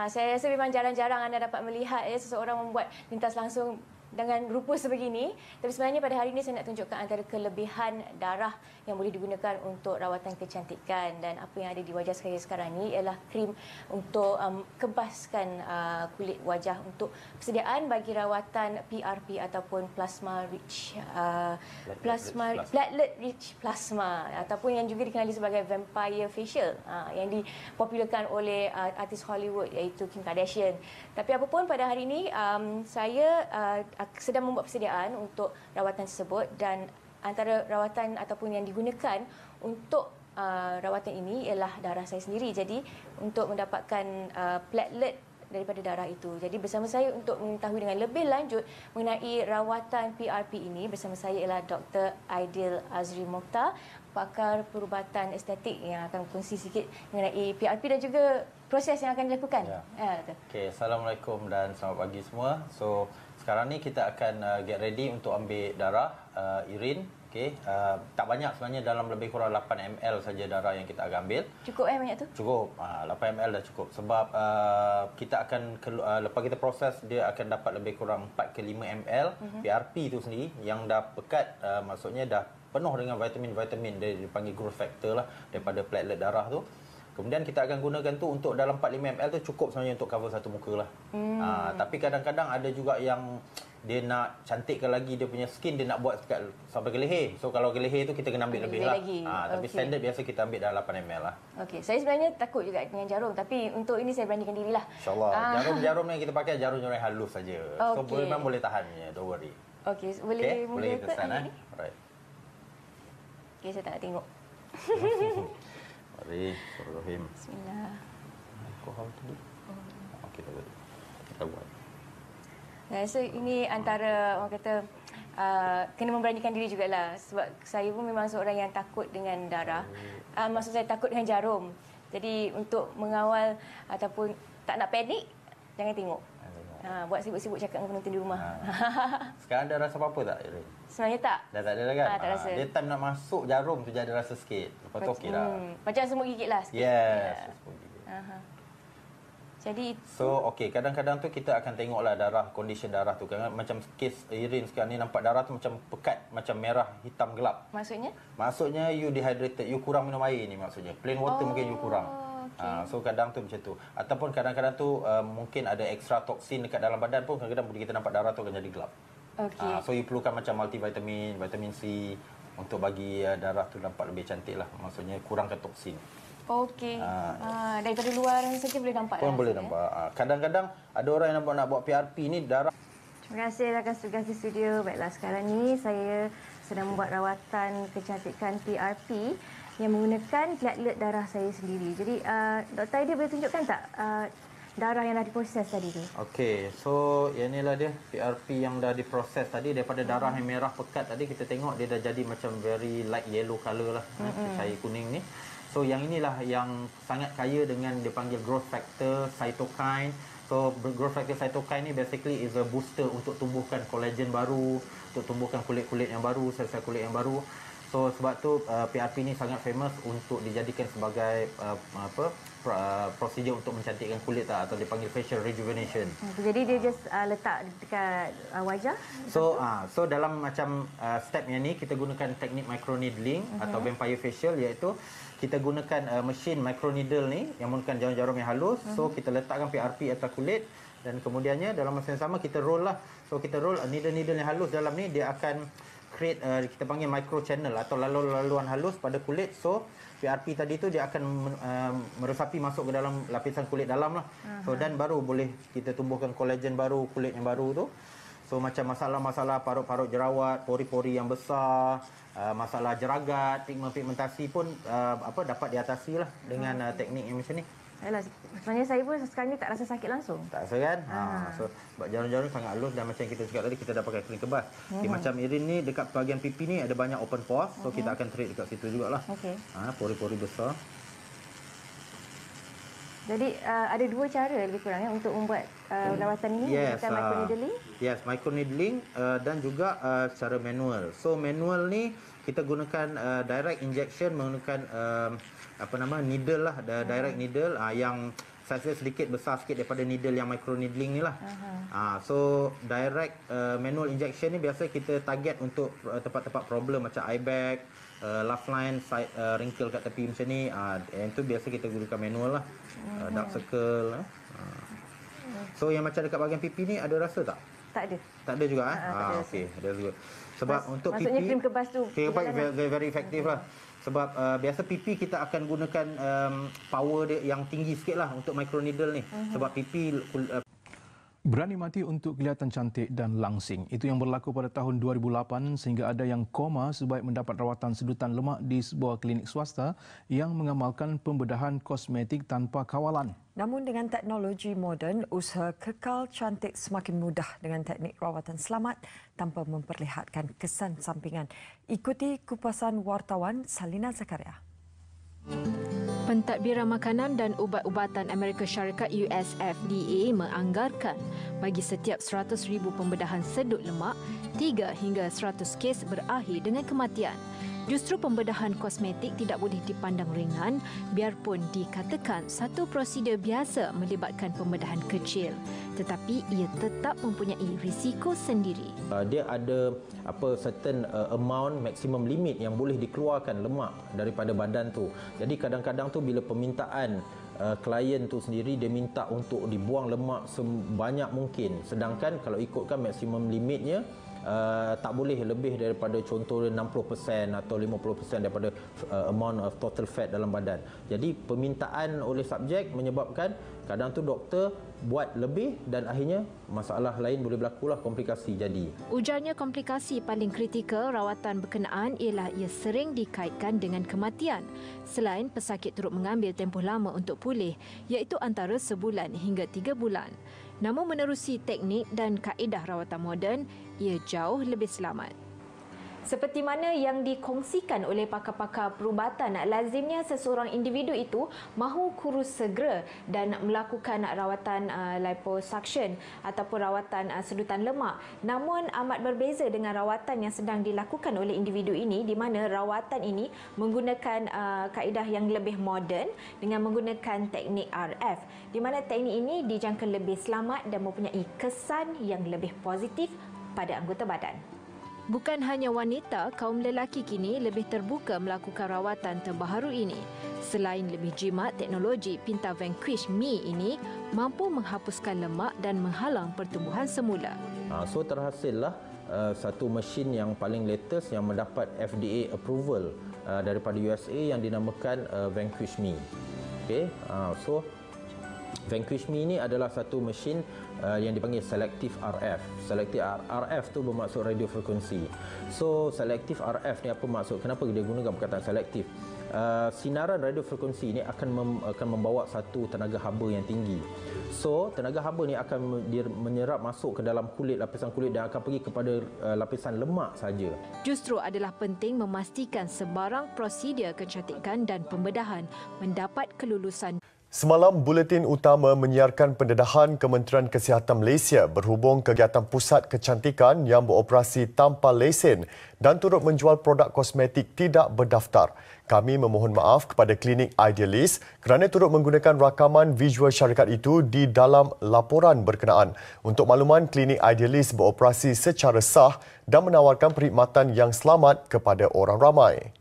Saya rasa memang jarang-jarang anda dapat melihat seseorang membuat lintas langsung dengan rupa sebegini. Tapi sebenarnya pada hari ini saya nak tunjukkan antara kelebihan darah yang boleh digunakan untuk rawatan kecantikan. Dan apa yang ada di wajah saya sekarang ni ialah krim untuk kempaskan kulit wajah untuk persediaan bagi rawatan PRP ataupun platelet rich plasma, ataupun yang juga dikenali sebagai vampire facial, yang dipopularkan oleh artis Hollywood iaitu Kim Kardashian. Tapi apapun, pada hari ini saya sedang membuat persediaan untuk rawatan tersebut, dan antara rawatan ataupun yang digunakan untuk rawatan ini ialah darah saya sendiri. Jadi untuk mendapatkan platelet daripada darah itu. Jadi bersama saya untuk mengetahui dengan lebih lanjut mengenai rawatan PRP ini, bersama saya ialah Dr. Aidil Azri Mokhtar, pakar perubatan estetik, yang akan berkongsi sikit mengenai PRP dan juga proses yang akan dilakukan. Okey, Assalamualaikum dan selamat pagi semua. So sekarang ni kita akan get ready untuk ambil darah, urine. Okey, tak banyak sebenarnya, dalam lebih kurang 8 ml saja darah yang kita akan ambil. Cukup banyak tu? Cukup, 8 ml dah cukup. Sebab kita akan lepas kita proses, dia akan dapat lebih kurang 4 ke 5 ml PRP tu sendiri yang dah pekat, maksudnya dah penuh dengan vitamin-vitamin, dia dipanggil growth factor lah daripada platelet darah tu. Kemudian kita akan gunakan tu untuk dalam 4-5 ml tu cukup sebenarnya untuk cover satu muka lah. Tapi kadang-kadang ada juga yang dia nak cantikkan lagi dia punya skin, dia nak buat sampai ke leher. So kalau ke leher tu kita kena ambil lebih lah. Tapi standard biasa kita ambil dalam 8 ml lah. Okey, saya sebenarnya takut juga dengan jarum, tapi untuk ini saya beranikan dirilah. InsyaAllah. Jarum-jarum yang kita pakai jarum-jarum yang halus saja. So memang boleh tahan je, don't worry. Okey, boleh boleh kita start Alright. Okey, saya tak nak tengok. Mari, Bismillahirrahmanirrahim. Bismillah. Alkohol tadi. Okey, tak boleh. Kita buat. So ini antara orang kata kena memberanikan diri jugalah, sebab saya pun memang seorang yang takut dengan darah. Maksud saya takut dengan jarum. Jadi untuk mengawal ataupun tak nak panik, jangan tengok. Buat sibuk-sibuk cakap dengan penonton di rumah. Sekarang ada rasa apa-apa tak? Sebenarnya tak. Dah tak ada dah kan? Tak rasa. Dia time nak masuk jarum tu je ada rasa sikit. Lepas tu okey dah. Macam semut gigit lah sikit. Yes. Jadi so okey, kadang-kadang tu kita akan tengoklah darah, condition darah tu kan, macam kes Irin sekarang ni nampak darah tu macam pekat, macam merah hitam gelap. Maksudnya you dehydrated, you kurang minum air ni maksudnya. Plain water mungkin you kurang. So kadang tu macam tu. Ataupun kadang-kadang tu mungkin ada ekstra toksin dekat dalam badan pun kadang-kadang bila kita nampak darah tu akan jadi gelap. So you perlukan macam multivitamin, vitamin C untuk bagi darah tu nampak lebih cantik lah. Maksudnya kurangkan toksin. Daripada luar saja boleh nampak. Boleh nampak. Kadang-kadang ada orang yang nak buat PRP ni darah. Terima kasih rakan tugas di studio. Baiklah, sekarang ni saya sedang membuat rawatan kecantikan PRP yang menggunakan platelet darah saya sendiri. Jadi Dr. Aida boleh tunjukkan tak darah yang dah diproses tadi tu? Okey, so inilah dia PRP yang dah diproses tadi. Daripada darah yang merah pekat tadi kita tengok dia dah jadi macam very light yellow colour lah, cahaya kuning ni. So yang inilah yang sangat kaya dengan dipanggil growth factor cytokine. So growth factor cytokine ni basically is a booster untuk tumbuhkan kolagen baru, untuk tumbuhkan kulit-kulit yang baru, sel-sel kulit yang baru. So sebab tu PRP ni sangat famous untuk dijadikan sebagai prosedur untuk mencantikkan kulit atau dipanggil facial rejuvenation. Jadi dia just letak dekat wajah. So dalam macam step yang ni kita gunakan teknik microneedling atau vampire facial, iaitu kita gunakan mesin microneedle ni yang menggunakan jarum-jarum yang halus. So kita letakkan PRP atas kulit dan kemudiannya dalam masa yang sama kita roll lah. So kita roll needle-needle yang halus dalam ni, dia akan create kita panggil micro channel atau laluan halus pada kulit. So PRP tadi tu dia akan meresapi masuk ke dalam lapisan kulit dalam lah. So dan baru boleh kita tumbuhkan kolagen baru, kulit yang baru tu. So macam masalah-masalah parut-parut jerawat, pori-pori yang besar, masalah jeragat, pigmentasi pun dapat diatasi lah dengan teknik yang macam ni. Yalah, sebenarnya saya pun sekarang ni tak rasa sakit langsung. Tak rasa kan? So sebab jarum-jarum sangat halus dan macam kita cakap tadi kita dah pakai clean kebas. Macam Irin ni dekat bahagian pipi ni ada banyak open pores. So kita akan treat dekat situ jugalah. Pori-pori besar. Jadi ada dua cara lebih kurang untuk membuat rawatan ini, menggunakan microneedling. Yes, microneedling dan juga secara manual. So manual ni kita gunakan direct injection menggunakan needle lah, direct needle yang saiz sedikit besar sikit daripada needle yang microneedling ni lah. So direct manual injection ni biasa kita target untuk tempat-tempat problem macam eye bag, laugh line, side wrinkle kat tepi macam ni. Yang tu biasa kita gunakan manual lah. Dark circle. So yang macam dekat bahagian pipi ni ada rasa tak? Tak ada. Tak ada juga okey, ada juga. Sebab untuk maksudnya pipi, krim kebas tu very effective lah. Sebab biasa pipi kita akan gunakan power dia yang tinggi sikit lah untuk microneedle ni. Sebab pipi berani mati untuk kelihatan cantik dan langsing. Itu yang berlaku pada tahun 2008 sehingga ada yang koma sebaik mendapat rawatan sedutan lemak di sebuah klinik swasta yang mengamalkan pembedahan kosmetik tanpa kawalan. Namun dengan teknologi moden, usaha kekal cantik semakin mudah dengan teknik rawatan selamat tanpa memperlihatkan kesan sampingan. Ikuti kupasan wartawan Salina Zakaria. Pentadbiran Makanan dan Ubat-ubatan Amerika Syarikat US FDA menganggarkan bagi setiap 100,000 pembedahan sedut lemak, 3 hingga 100 kes berakhir dengan kematian. Justru pembedahan kosmetik tidak boleh dipandang ringan biarpun dikatakan satu prosedur biasa melibatkan pembedahan kecil, tetapi ia tetap mempunyai risiko sendiri. Dia ada certain amount maximum limit yang boleh dikeluarkan lemak daripada badan tu. Jadi kadang-kadang tu bila permintaan klien tu sendiri dia minta untuk dibuang lemak sebanyak mungkin, sedangkan kalau ikutkan maksimum limitnya tak boleh lebih daripada contohnya 60% atau 50% daripada amount of total fat dalam badan. Jadi permintaan oleh subjek menyebabkan kadang tu doktor buat lebih dan akhirnya masalah lain boleh berlaku lah, komplikasi jadi. Ujarnya komplikasi paling kritikal rawatan berkenaan ialah ia sering dikaitkan dengan kematian. Selain pesakit turut mengambil tempoh lama untuk pulih, iaitu antara sebulan hingga 3 bulan. Namun menerusi teknik dan kaedah rawatan moden, ia jauh lebih selamat. Seperti mana yang dikongsikan oleh pakar-pakar perubatan, lazimnya seseorang individu itu mahu kurus segera dan melakukan rawatan liposuction ataupun rawatan sedutan lemak. Namun amat berbeza dengan rawatan yang sedang dilakukan oleh individu ini, di mana rawatan ini menggunakan kaedah yang lebih moden dengan menggunakan teknik RF, di mana teknik ini dijangka lebih selamat dan mempunyai kesan yang lebih positif pada anggota badan. Bukan hanya wanita, kaum lelaki kini lebih terbuka melakukan rawatan terbaru ini. Selain lebih jimat, teknologi Pinta Vanquish Me ini mampu menghapuskan lemak dan menghalang pertumbuhan semula. So terhasillah satu mesin yang paling latest yang mendapat FDA approval daripada USA yang dinamakan Vanquish Me. Okay, so Vanquish Me ini adalah satu mesin yang dipanggil Selective RF. Selective RF tu bermaksud radio frekuensi. So Selective RF ni apa maksud? Kenapa dia gunakan perkataan selektif? Sinaran radio frekuensi ini akan membawa satu tenaga haba yang tinggi. So tenaga haba ni akan menyerap masuk ke dalam kulit, lapisan kulit, dan akan pergi kepada lapisan lemak saja. Justru adalah penting memastikan sebarang prosedur kecantikan dan pembedahan mendapat kelulusan. Semalam, Buletin Utama menyiarkan pendedahan Kementerian Kesihatan Malaysia berhubung kegiatan pusat kecantikan yang beroperasi tanpa lesen dan turut menjual produk kosmetik tidak berdaftar. Kami memohon maaf kepada klinik Idealist kerana turut menggunakan rakaman visual syarikat itu di dalam laporan berkenaan. Untuk makluman, klinik Idealist beroperasi secara sah dan menawarkan perkhidmatan yang selamat kepada orang ramai.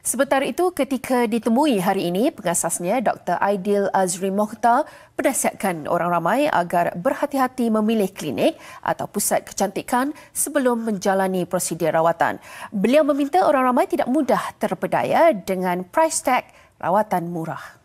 Sementara itu, ketika ditemui hari ini, pengasasnya Dr. Aidil Azri Mokhtar penasihatkan orang ramai agar berhati-hati memilih klinik atau pusat kecantikan sebelum menjalani prosedur rawatan. Beliau meminta orang ramai tidak mudah terpedaya dengan price tag rawatan murah.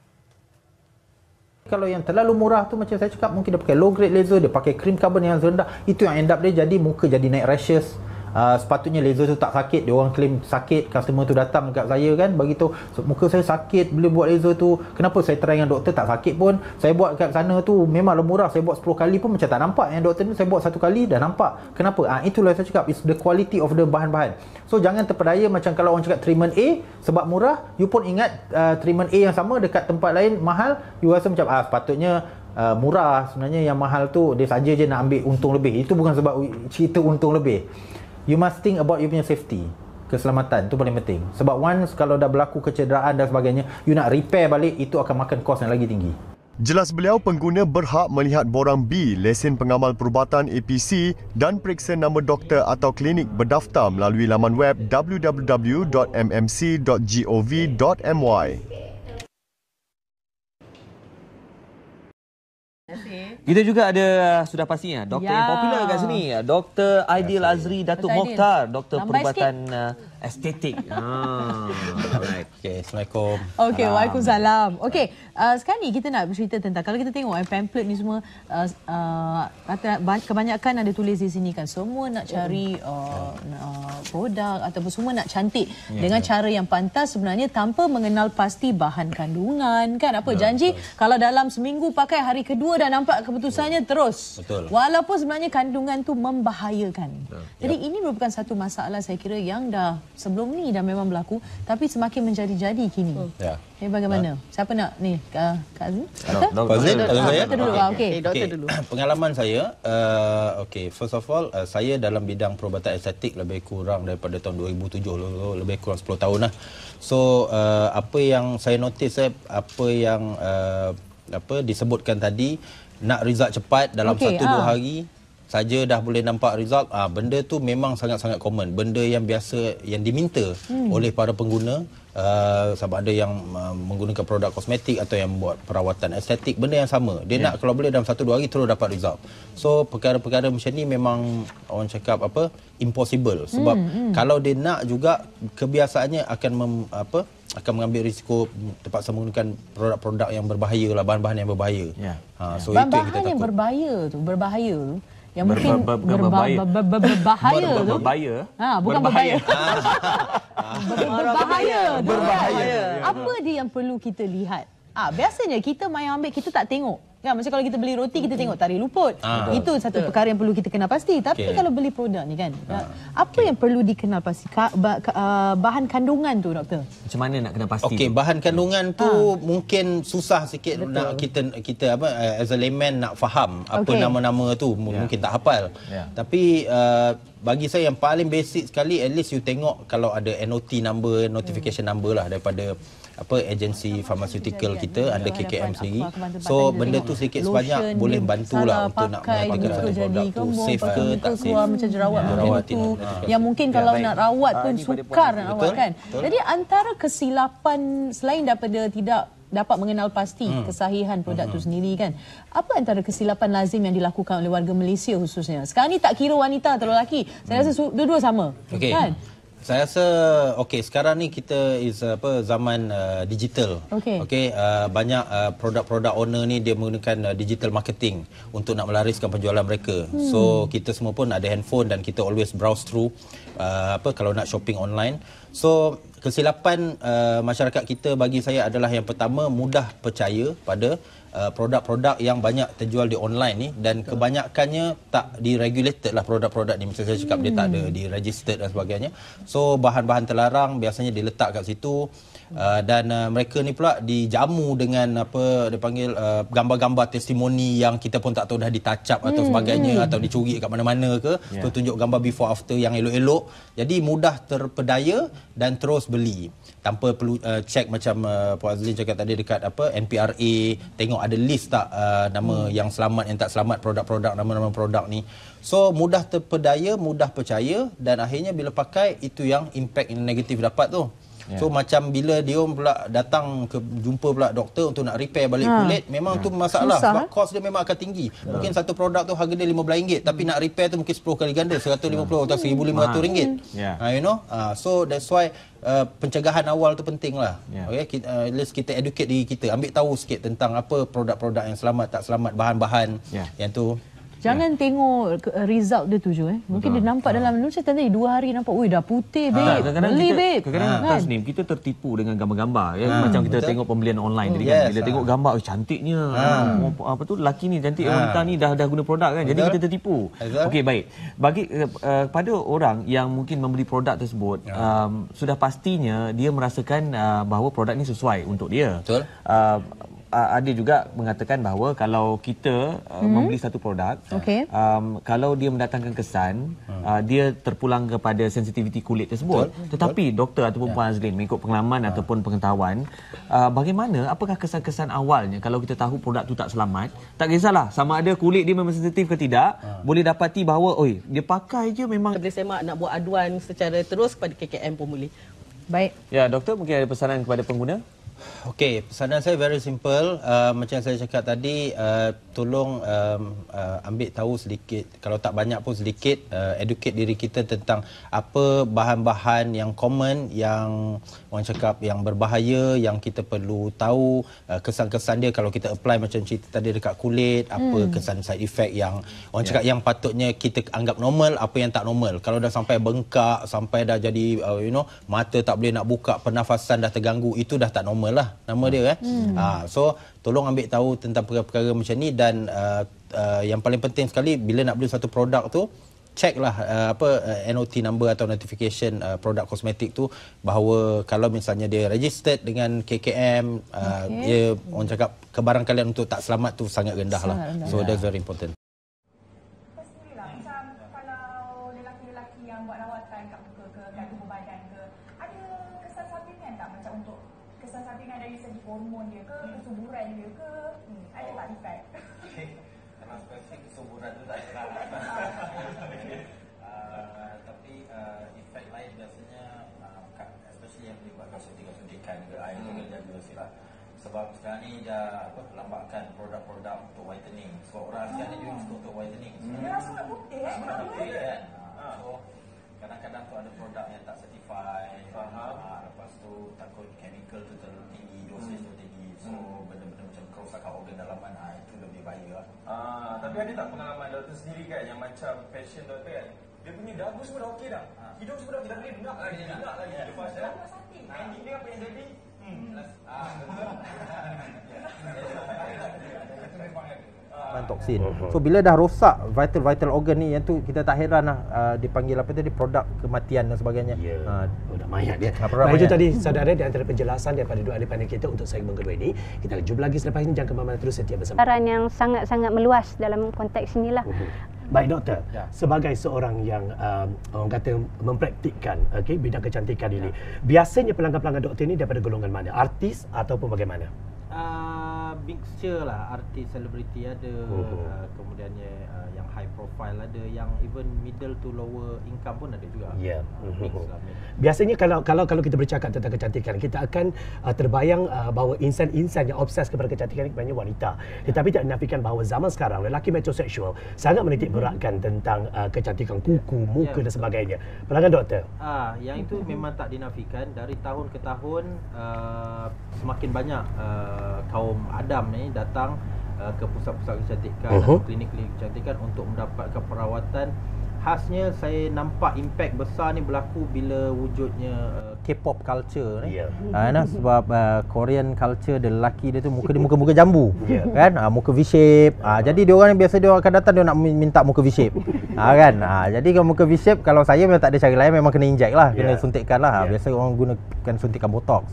Kalau yang terlalu murah tu macam saya cakap, mungkin dia pakai low grade laser, dia pakai krim carbon yang rendah, itu yang end up dia jadi muka jadi naik rashes. Sepatutnya laser tu tak sakit, dia orang claim sakit, customer tu datang dekat saya kan, bagi tahu muka saya sakit bila buat laser tu. Kenapa saya try dengan doktor tak sakit pun, saya buat kat sana tu memanglah murah, saya buat 10 kali pun macam tak nampak, yang doktor ni saya buat 1 kali dah nampak. Kenapa? Itulah saya cakap, it's the quality of the bahan-bahan. So jangan terpedaya macam kalau orang cakap treatment A sebab murah, you pun ingat treatment A yang sama dekat tempat lain mahal, you rasa macam sepatutnya murah. Sebenarnya yang mahal tu dia saja je nak ambil untung lebih. Itu bukan sebab cerita untung lebih. You must think about you punya safety. Keselamatan tu paling penting. Sebab once kalau dah berlaku kecederaan dan sebagainya, you nak repair balik, itu akan makan kos yang lagi tinggi. Jelas beliau, pengguna berhak melihat borang B, lesen pengamal perubatan APC dan periksa nama doktor atau klinik berdaftar melalui laman web www.mmc.gov.my. Kita juga ada sudah pastinya doktor yang popular kat sini, Dr. Aidil Azri Datuk Mokhtar, doktor perubatan estetik. Alright. Okay, Assalamualaikum. Okey, waalaikumsalam. Okey, sekarang ni kita nak bercerita tentang, kalau kita tengok pamphlet ni semua, kebanyakan ada tulis di sini kan, semua nak cari produk ataupun semua nak cantik dengan cara yang pantas sebenarnya, tanpa mengenal pasti bahan kandungan kan. Apa janji kalau dalam seminggu pakai, hari kedua dah nampak keputusannya terus. Betul. Walaupun sebenarnya kandungan tu membahayakan. Jadi ini merupakan satu masalah saya kira yang dah sebelum ni dah memang berlaku, tapi semakin menjadi-jadi kini. Bagaimana? Siapa nak ni? Kak Azmi? Doktor dulu. Okey, doktor dulu. Pengalaman saya, first of all, saya dalam bidang perubatan estetik lebih kurang daripada tahun 2007, lebih kurang 10 tahun lah. So, apa yang saya notice, apa yang disebutkan tadi, nak result cepat dalam 1-2 hari saja dah boleh nampak result. Benda tu memang sangat-sangat common. Benda yang biasa, yang diminta oleh para pengguna, sama ada yang menggunakan produk kosmetik atau yang buat perawatan estetik, benda yang sama. Dia nak kalau boleh dalam 1-2 hari terus dapat result. So perkara-perkara macam ni memang orang cakap impossible. Sebab kalau dia nak juga, kebiasaannya akan akan mengambil risiko terpaksa menggunakan produk-produk yang berbahaya lah, bahan-bahan yang berbahaya. So itu yang kita takut. Yang berbahaya tu yang mungkin berbahaya. Bukan berbahaya. Berbahaya. Apa dia yang perlu kita lihat? Biasanya kita main ambil, kita tak tengok. Kan macam kalau kita beli roti kita tengok tarikh luput. Itu satu perkara yang perlu kita kenal pasti. Tapi kalau beli produk ni kan, apa yang perlu dikenal pasti? Bahan kandungan tu doktor. Macam mana nak kenal pasti? Okey, bahan kandungan tu mungkin susah sikit nak kita apa as a layman nak faham apa nama-nama tu mungkin tak hafal. Tapi bagi saya yang paling basic sekali, at least you tengok kalau ada NOT number, notification number lah daripada apa agensi farmaceutical kita under KKM sendiri. So benda tu sedikit sebanyak boleh bantulah untuk nak mengatakan produk tu safe ke tak safe. Macam jerawat tu yang mungkin kalau nak rawat pun sukar nak rawat kan. Jadi antara kesilapan selain daripada tidak dapat mengenal pasti kesahihan produk itu sendiri kan. Apa antara kesilapan lazim yang dilakukan oleh warga Malaysia khususnya? Sekarang ni tak kira wanita atau lelaki. Saya rasa dua-dua sama. Kan? Saya rasa sekarang ni kita is zaman digital. Banyak produk-produk owner ni dia menggunakan digital marketing untuk nak melariskan penjualan mereka. So kita semua pun ada handphone dan kita always browse through kalau nak shopping online. So kesilapan masyarakat kita bagi saya adalah yang pertama, mudah percaya pada produk-produk yang banyak terjual di online ni, dan kebanyakannya tak diregulated lah produk-produk ni. Macam saya cakap, dia tak ada di-registered dan sebagainya. So bahan-bahan terlarang biasanya diletak kat situ. Dan mereka ni pula dijamu dengan apa dia panggil gambar-gambar testimoni yang kita pun tak tahu dah ditacap atau sebagainya, atau dicuri kat mana-mana ke. Tunjuk gambar before after yang elok-elok. Jadi mudah terpedaya dan terus beli tanpa perlu check macam Puan Azlin cakap tadi dekat NPRA, tengok ada list tak nama yang selamat, yang tak selamat, produk-produk, nama-nama produk ni. So mudah terpedaya, mudah percaya, dan akhirnya bila pakai itu yang impact yang negatif dapat tu. So macam bila dia pula datang jumpa pula doktor untuk nak repair balik kulit, memang tu masalah. Sebab kos dia memang akan tinggi. Mungkin satu produk tu harga dia RM15, tapi nak repair tu mungkin 10 kali ganda, RM150 atau RM1,500. You know, so that's why pencegahan awal tu penting lah. At least kita educate diri kita, ambil tahu sikit tentang apa produk-produk yang selamat, tak selamat, bahan-bahan yang tu. Jangan tengok result dia tu je. Mungkin dia nampak dalam macam tadi 2 hari nampak, oi dah putih babe. Beli babe. Kadang-kadang Tasnim kita tertipu dengan gambar-gambar macam kita tengok pembelian online tadi kan. Bila tengok gambar cantiknya. Apa tu lelaki ni cantik, wanita ni dah guna produk kan. Jadi kita tertipu. Okey, baik. Bagi pada orang yang mungkin membeli produk tersebut, sudah pastinya dia merasakan bahawa produk ni sesuai untuk dia. Betul. Ada juga mengatakan bahawa kalau kita membeli satu produk, kalau dia mendatangkan kesan, dia terpulang kepada sensitiviti kulit tersebut. Tetapi doktor ataupun Puan Azlin, mengikut pengalaman ataupun pengetahuan, bagaimana, apakah kesan-kesan awalnya kalau kita tahu produk tu tak selamat? Tak kisahlah sama ada kulit dia memang sensitif ke tidak, boleh dapati bahawa dia pakai je memang. Boleh semak nak buat aduan secara terus kepada KKM pun boleh. Baik. Ya, doktor, mungkin ada pesanan kepada pengguna? Okey, pesanan saya very simple. Macam saya cakap tadi, tolong ambil tahu sedikit, kalau tak banyak pun sedikit, educate diri kita tentang apa bahan-bahan yang common, yang orang cakap yang berbahaya, yang kita perlu tahu kesan-kesan dia kalau kita apply macam cerita tadi dekat kulit, apa kesan side effect yang orang cakap yang patutnya kita anggap normal, apa yang tak normal. Kalau dah sampai bengkak, sampai dah jadi mata tak boleh nak buka, pernafasan dah terganggu, itu dah tak normal lah nama dia kan. So tolong ambil tahu tentang perkara-perkara macam ni, dan yang paling penting sekali bila nak beli satu produk tu, check lah NOT number atau notification produk kosmetik tu, bahawa kalau misalnya dia registered dengan KKM, dia orang cakap kebarangkalian untuk tak selamat tu sangat rendah lah. So that's very important. Hormon dia ke, kesuburan dia ke, ada tak efek? Kalau spesifik kesuburan tu tak ada. Tapi efek lain biasanya, especially yang melibatkan suntikan-suntikan ke, itu kena jaga sila. Sebab sekarang ni dah lambatkan produk-produk untuk whitening. Sebab orang Asia ni juga suka untuk whitening. Dia rasa nak putih kan? So kadang-kadang tu ada produk yang tak certified. Lepas tu takut chemical tu terlalu tinggi, dosis tu tinggi. So benda-benda macam kerosakan organ dalaman, itu lebih bahaya. Tapi ada tak pengalaman doktor sendiri kan, yang macam passion doktor kan, dia punya dagu semua dah okey dah, hidung semua dah tidak boleh dengar lagi lepas dah ending dia apa yang jadi betul. Itu memang toksin. So bila dah rosak vital organ ni, yang tu kita tak heran lah dipanggil apa tadi, produk kematian dan sebagainya. Produk mayat dia. Produk Itu mayat. tadi saudara di antara penjelasan daripada dua ahli panel kita untuk segmen kedua ini. Kita akan jumpa lagi selepas ini, jangan ke mana-mana, terus setia bersama. Saran yang sangat-sangat meluas dalam konteks inilah. Baik doktor, sebagai seorang yang orang kata mempraktikkan bidang kecantikan ini, biasanya pelanggan-pelanggan doktor ini daripada golongan mana? Artis ataupun bagaimana? Mixture lah, artis, selebriti ada, kemudiannya yang high profile ada, yang even middle to lower income pun ada juga. Ya. Mix lah. Biasanya kalau kita bercakap tentang kecantikan, kita akan terbayang bahawa insan-insan yang obses kepada kecantikan ini kebanyakan wanita. Tetapi tak dinafikan bahawa zaman sekarang lelaki metroseksual sangat menitik beratkan tentang kecantikan kuku, muka dan sebagainya. Pelanggan doktor. Yang itu memang tak dinafikan. Dari tahun ke tahun semakin banyak kaum Adam ni datang ke pusat-pusat kecantikan atau klinik-klinik kecantikan untuk mendapatkan perawatan. Khasnya saya nampak impak besar ni berlaku bila wujudnya K-pop culture ni. Sebab Korean culture, dia lelaki dia tu muka dia muka jambu. Kan? Muka V-shape. Jadi dia orang biasa dia akan datang, dia nak minta muka V-shape. Kan? Jadi kalau muka V-shape, kalau saya memang tak ada cara lain, memang kena inject lah, kena suntikkan lah. Biasa orang gunakan suntikan botox.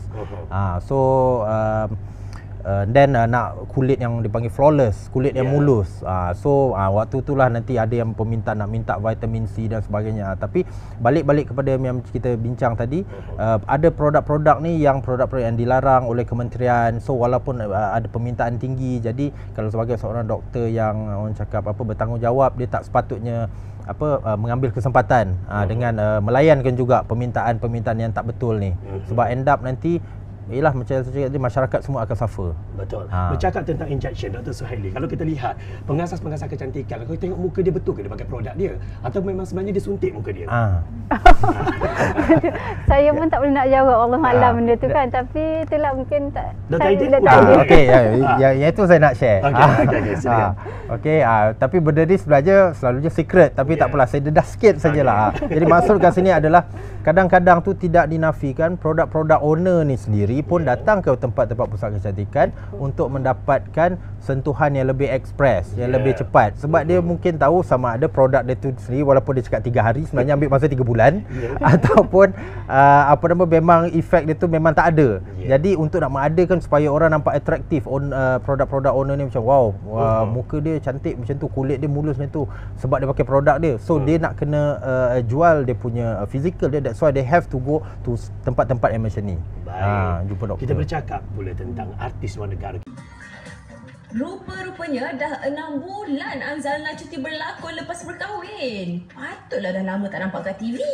Then nak kulit yang dipanggil flawless, kulit yang mulus. Waktu itulah nanti ada yang nak minta vitamin C dan sebagainya. Tapi balik kepada yang kita bincang tadi, ada produk-produk ni yang produk-produk yang dilarang oleh kementerian. So walaupun ada permintaan tinggi, jadi kalau sebagai seorang doktor yang orang cakap bertanggungjawab, dia tak sepatutnya mengambil kesempatan dengan melayankan juga permintaan-permintaan yang tak betul ni. Sebab end up nanti macam saya cakap tadi, masyarakat semua akan suffer. Betul. Bercakap tentang injection, Dr. Suhaili, kalau kita lihat pengasas-pengasas kecantikan, kalau kita tengok muka dia, betul ke dia pakai produk dia? Atau memang sebenarnya dia suntik muka dia? Saya pun tak boleh nak jawab, Allah Alam benda tu kan. Tapi itulah mungkin tak. Dr. Aidil? Okey, yang itu saya nak share. Okey, tapi benda ni sebenarnya selalunya secret, tapi tak apalah, saya dedah sikit sajalah. Jadi maksud kat sini adalah kadang-kadang tu tidak dinafikan produk-produk owner ni sendiri pun datang ke tempat-tempat pusat kecantikan untuk mendapatkan sentuhan yang lebih ekspres, yang lebih cepat. Sebab dia mungkin tahu sama ada produk dia tu sendiri, walaupun dia cakap 3 hari, sebenarnya ambil masa 3 bulan, ataupun memang efek dia tu memang tak ada. Jadi untuk nak mengadakan supaya orang nampak atraktif, produk-produk owner ni macam muka dia cantik macam tu, kulit dia mulus macam tu, sebab dia pakai produk dia. So dia nak kena jual dia punya physical dia, that's why they have to go to tempat-tempat yang macam ni. Jumpa doktor. Kita bercakap pula tentang artis luar negara. Rupa-rupanya dah 6 bulan Anzalna cuti berlakon lepas berkahwin. Patutlah dah lama tak nampak kat TV.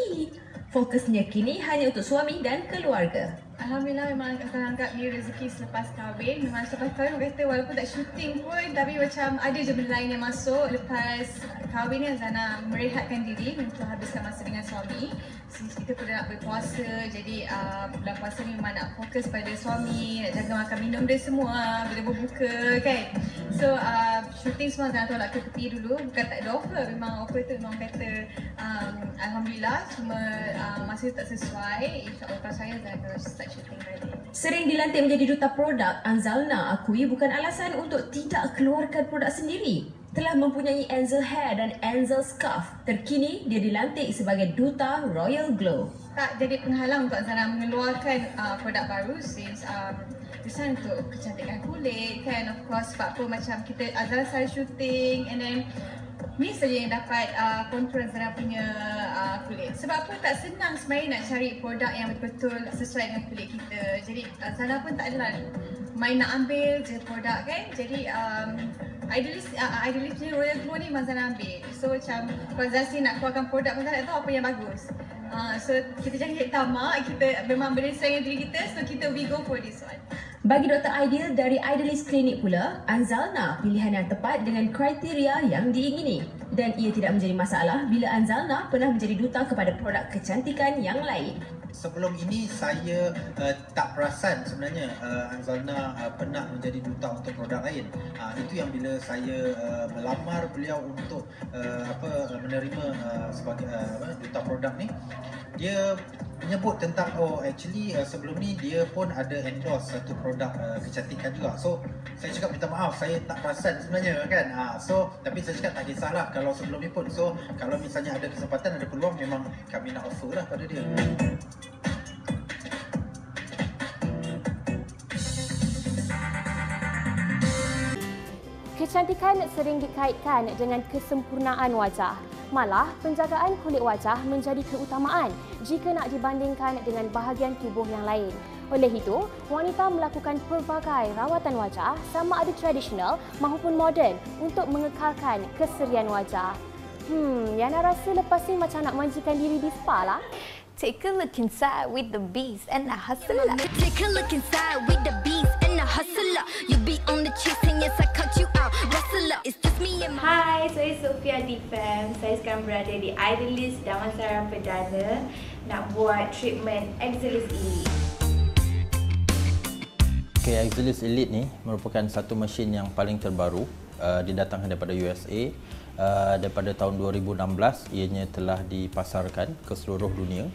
Fokusnya kini hanya untuk suami dan keluarga. Alhamdulillah, memang akan anggap ni rezeki selepas kahwin. Memang selepas kahwin kata walaupun tak syuting pun, tapi macam ada je benda lain yang masuk. Lepas kahwin ni Anzalna merehatkan diri untuk habiskan masa dengan suami. Kita pun nak berpuasa, jadi bulan puasa ni memang nak fokus pada suami, nak jaga makan minum dia semua bila berbuka kan. So syuting semua Anzalna tolak ke tepi dulu, bukan tak ada offer, memang offer tu memang better. Alhamdulillah, cuma masa tak sesuai. InsyaAllah kalau saya akan start syuting balik. Sering dilantik menjadi duta produk, Anzalna akui bukan alasan untuk tidak keluarkan produk sendiri. Telah mempunyai Anzel Hair dan Anzel Scarf. Terkini, dia dilantik sebagai duta Royal Glow. Tak jadi penghalang untuk Anzalna mengeluarkan produk baru since kesan untuk kecantikan kulit kan, of course. Sebab apa macam kita Anzalna selalu syuting and then ni saja yang dapat control Anzalna punya kulit. Sebab apa tak senang sebenarnya nak cari produk yang betul-betul sesuai dengan kulit kita. Jadi Anzalna pun tak adalah main nak ambil je produk kan. Jadi Idealist ni Royal Glow ni Anzalna ambil. So macam kalau Zasi nak keluarkan produk, Anzalna tak tahu apa yang bagus. So kita jangan jadi tamak, kita memang berdasarkan diri kita, so we go for this one. Bagi Dr. Aidil dari Idealist Clinic pula, Anzalna pilihan yang tepat dengan kriteria yang diingini. Dan ia tidak menjadi masalah bila Anzalna pernah menjadi duta kepada produk kecantikan yang lain. Sebelum ini saya tak perasan sebenarnya Anzalna pernah menjadi duta untuk produk lain. Itu yang bila saya melamar beliau untuk menerima sebagai duta produk ni, dia menyebut tentang actually sebelum ni dia pun ada endorse satu produk kecantikan juga. So saya cakap minta maaf, saya tak perasan sebenarnya kan. So tapi saya cakap tak kisahlah kalau sebelum ni pun. So kalau misalnya ada kesempatan, ada peluang, memang kami nak offer lah pada dia. Kecantikan sering dikaitkan dengan kesempurnaan wajah. Malah, penjagaan kulit wajah menjadi keutamaan jika nak dibandingkan dengan bahagian tubuh yang lain. Oleh itu, wanita melakukan pelbagai rawatan wajah sama ada tradisional maupun moden untuk mengekalkan keserian wajah. Yana rasa lepas ni macam nak manjikan diri di spa lah. Take a look inside with the beast and the hustler. Take a look inside with the beast and the hustler. You be on the chase and yes I cut you out. Hustler, it's just me and my... Hai, saya Sofia Difem. Saya sekarang berada di Idealist Damansara Perdana nak buat treatment Exilis Elite. Okay, Exilis Elite ni merupakan satu mesin yang paling terbaru didatangkan daripada USA. Daripada tahun 2016 ianya telah dipasarkan ke seluruh dunia.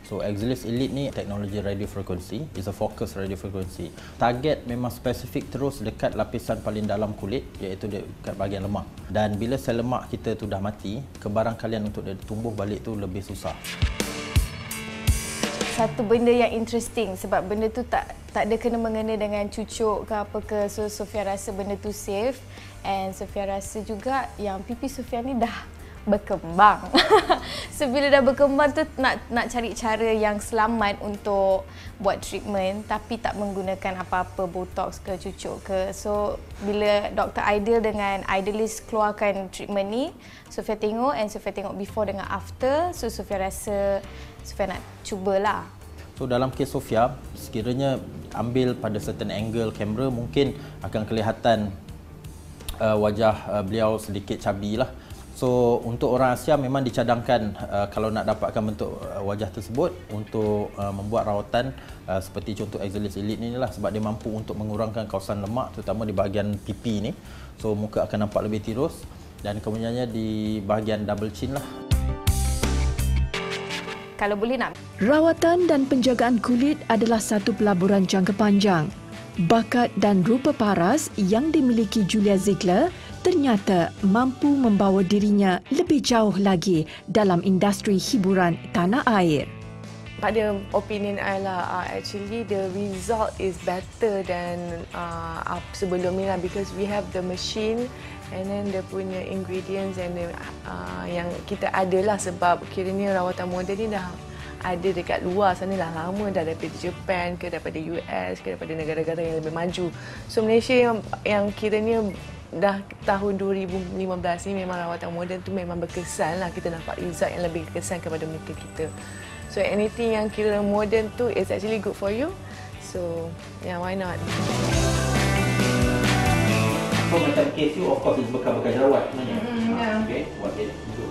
So Exilis Elite ni teknologi radio frekuensi, is a focus radio frekuensi. Target memang spesifik terus dekat lapisan paling dalam kulit, iaitu dekat bahagian lemak. Dan bila sel lemak kita tu dah mati, kebarangkalian untuk dia tumbuh balik tu lebih susah. Satu benda yang interesting sebab benda tu tak ada kena-mengena dengan cucuk ke apa ke. So Sofia rasa benda tu safe, and Sofia rasa juga yang pipi Sofia ni dah berkembang. So bila dah berkembang tu nak cari cara yang selamat untuk buat treatment tapi tak menggunakan apa-apa botox ke cucuk ke. So bila Dr. Ideal dengan Idealist keluarkan treatment ni, Sofia tengok, and Sofia tengok before dengan after. So Sofia rasa Sofia nak cubalah. So dalam kes Sofia, sekiranya ambil pada certain angle kamera, mungkin akan kelihatan wajah beliau sedikit chubby lah. So untuk orang Asia memang dicadangkan kalau nak dapatkan bentuk wajah tersebut untuk membuat rawatan seperti contoh Exilis Elite ni lah, sebab dia mampu untuk mengurangkan kawasan lemak terutama di bahagian pipi ni. So muka akan nampak lebih tirus dan kemudiannya di bahagian double chin lah. Kalau boleh nak. Rawatan dan penjagaan kulit adalah satu pelaburan jangka panjang. Bakat dan rupa paras yang dimiliki Julia Ziegler ternyata mampu membawa dirinya lebih jauh lagi dalam industri hiburan tanah air. Pada opinion I lah, actually the result is better than sebelum ni lah, because we have the machine and then dia punya ingredients and yang kita ada lah, sebab kiranya rawatan moden ni dah ada dekat luar sana dah lama, dah daripada Japan ke daripada US ke daripada negara-negara yang lebih maju. So Malaysia yang kiranya dah tahun 2015 ni memang rawatan moden tu memang berkesan lah, kita nampak result yang lebih berkesan kepada muka kita. So anything yang kira moden tu is actually good for you. So yeah, why not? So macam kes you, of course, is bekas-bekas jerawat sebenarnya. Okay, buat dia duduk.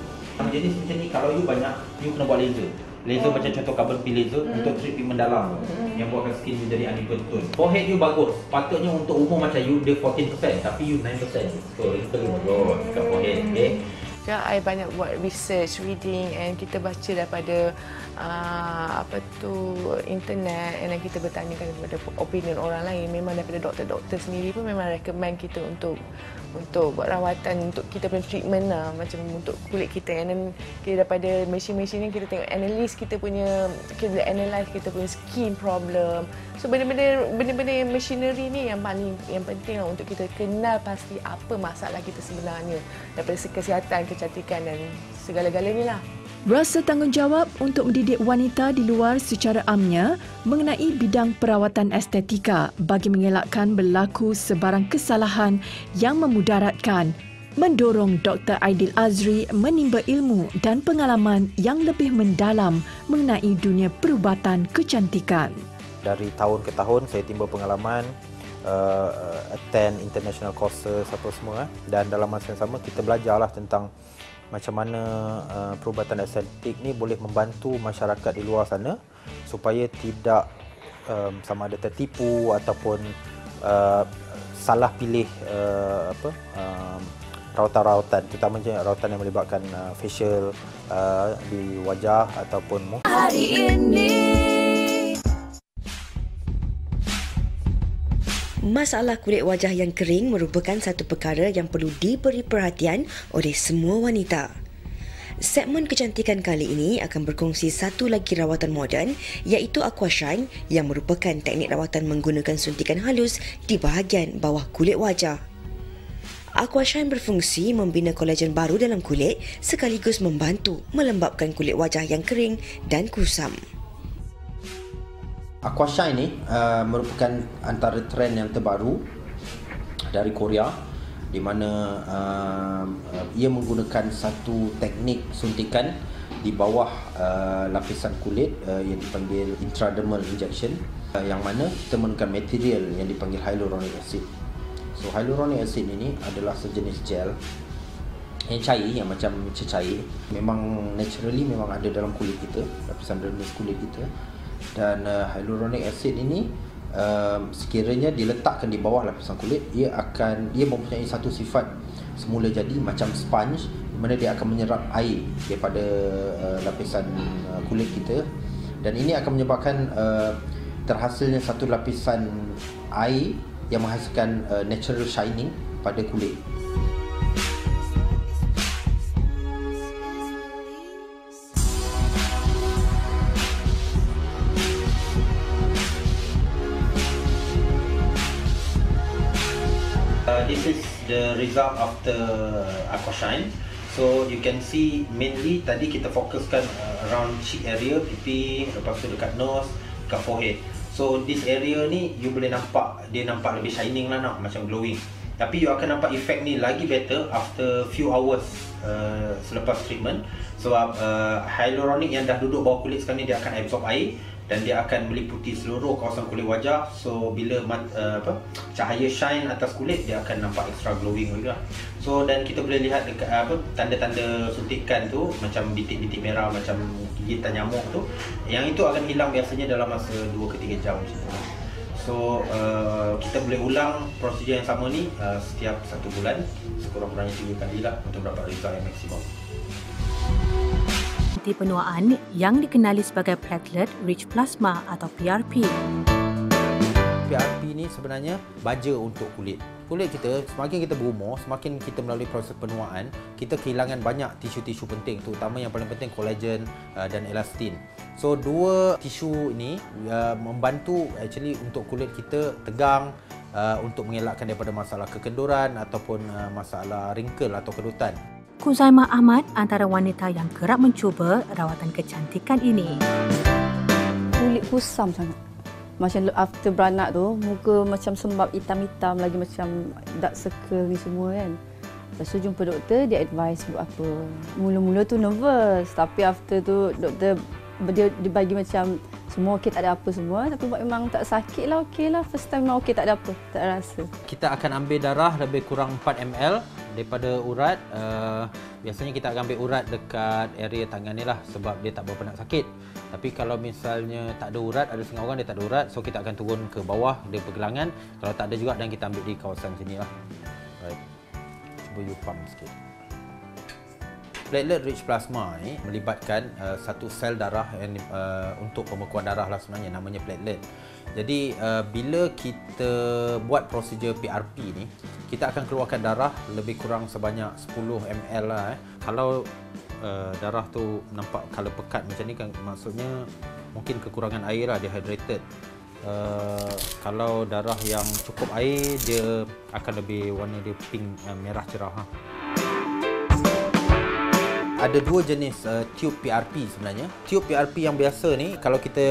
Jenis macam ni, kalau you banyak, you kena buat laser. Laser macam contoh carbon peel laser untuk treatment mendalam yang buatkan skin you jadi uneven tone. Forehead you bagus. Patutnya untuk umur macam you, dia 14%, tapi you 9%. So wrinkle you bagus kat forehead, okay? I banyak buat research, reading, and kita baca daripada internet, and kita bertanyakan kepada opinion orang lain. Memang daripada doktor-doktor sendiri pun memang recommend kita untuk buat rawatan untuk kita punya treatment lah, macam untuk kulit kita. And then kita daripada mesin-mesin ni kita tengok analyse kita punya, kita analyse kita punya skin problem. So benda-benda machinery ni yang penting lah untuk kita kenal pasti apa masalah kita sebenarnya daripada kesihatan, kecantikan dan segala-galanya lah. Rasa tanggungjawab untuk mendidik wanita di luar secara amnya mengenai bidang perawatan estetika bagi mengelakkan berlaku sebarang kesalahan yang memudaratkan mendorong Dr. Aidil Azri menimba ilmu dan pengalaman yang lebih mendalam mengenai dunia perubatan kecantikan. Dari tahun ke tahun saya timba pengalaman, attend international courses apa semua, dan dalam masa yang sama kita belajarlah tentang macam mana perubatan estetik ni boleh membantu masyarakat di luar sana supaya tidak sama ada tertipu ataupun salah pilih rawatan-rawatan, terutamanya rawatan yang melibatkan facial di wajah ataupun muka. Hari ini masalah kulit wajah yang kering merupakan satu perkara yang perlu diberi perhatian oleh semua wanita. Segmen kecantikan kali ini akan berkongsi satu lagi rawatan moden iaitu Aquashine yang merupakan teknik rawatan menggunakan suntikan halus di bahagian bawah kulit wajah. Aquashine berfungsi membina kolagen baru dalam kulit sekaligus membantu melembapkan kulit wajah yang kering dan kusam. Aquashine ni merupakan antara trend yang terbaru dari Korea, di mana ia menggunakan satu teknik suntikan di bawah lapisan kulit yang dipanggil intradermal injection, yang mana kita menggunakan material yang dipanggil hyaluronic acid. So hyaluronic acid ini adalah sejenis gel yang cair, yang macam cecair. Memang naturally memang ada dalam kulit kita, lapisan dermis kulit kita. Dan hyaluronic acid ini sekiranya diletakkan di bawah lapisan kulit, ia mempunyai satu sifat semula jadi macam sponge, di mana dia akan menyerap air daripada lapisan kulit kita, dan ini akan menyebabkan terhasilnya satu lapisan air yang menghasilkan natural shining pada kulit. This is the result of the Aquashine. So you can see mainly tadi kita fokuskan around cheek area, pipi, lepas tu dekat nose, dekat forehead. So this area ni you boleh nampak, dia nampak lebih shining lah, macam glowing. Tapi you akan nampak efek ni lagi better after few hours selepas treatment. So hyaluronic yang dah duduk bawah kulit sekarang ni dia akan absorb air dan dia akan meliputi seluruh kawasan kulit wajah. So bila cahaya shine atas kulit, dia akan nampak extra glowing juga. So dan kita boleh lihat dekat tanda-tanda suntikan tu, macam bintik-bintik merah macam gigitan nyamuk tu, yang itu akan hilang biasanya dalam masa 2 ke 3 jam macam tu. So kita boleh ulang prosedur yang sama ni setiap 1 bulan, sekurang-kurangnya 3 kali lah untuk dapat result yang maksimum. Penuaan yang dikenali sebagai platelet rich plasma atau PRP. PRP ni sebenarnya baja untuk kulit. Kulit kita, semakin kita berumur, semakin kita melalui proses penuaan, kita kehilangan banyak tisu-tisu penting, terutama yang paling penting kolagen dan elastin. So dua tisu ini membantu actually untuk kulit kita tegang, untuk mengelakkan daripada masalah kekenduran ataupun masalah wrinkle atau kedutan. Kuzaimah Ahmad antara wanita yang kerap mencuba rawatan kecantikan ini. Kulit kusam sangat. Macam after beranak tu, muka macam sembab hitam-hitam lagi, macam dark circle ni semua kan. Lepas tu jumpa doktor, dia advise buat apa. Mula-mula tu nervous, tapi after tu doktor dia bagi macam semua okey, tak ada apa semua. Tapi buat memang tak sakit lah, okey lah. First time memang okey, tak ada apa, tak rasa. Kita akan ambil darah lebih kurang 4 ml daripada urat. Biasanya kita akan ambil urat dekat area tangan ni lah, sebab dia tak berapa nak sakit. Tapi kalau misalnya tak ada urat, ada setengah orang dia tak ada urat, so kita akan turun ke bawah dia pergelangan. Kalau tak ada juga, dan kita ambil di kawasan sini lah. Right. Cuba you pump sikit. Platelet rich plasma ni melibatkan satu sel darah yang untuk pembekuan darah lah sebenarnya, namanya platelet. Jadi bila kita buat prosedur PRP ni, kita akan keluarkan darah lebih kurang sebanyak 10 ml lah. Kalau darah tu nampak color pekat macam ni kan, maksudnya mungkin kekurangan air lah, dehydrated. Kalau darah yang cukup air, dia akan lebih warna dia pink, merah cerah. Ada dua jenis tube PRP sebenarnya. Tube PRP yang biasa ni, kalau kita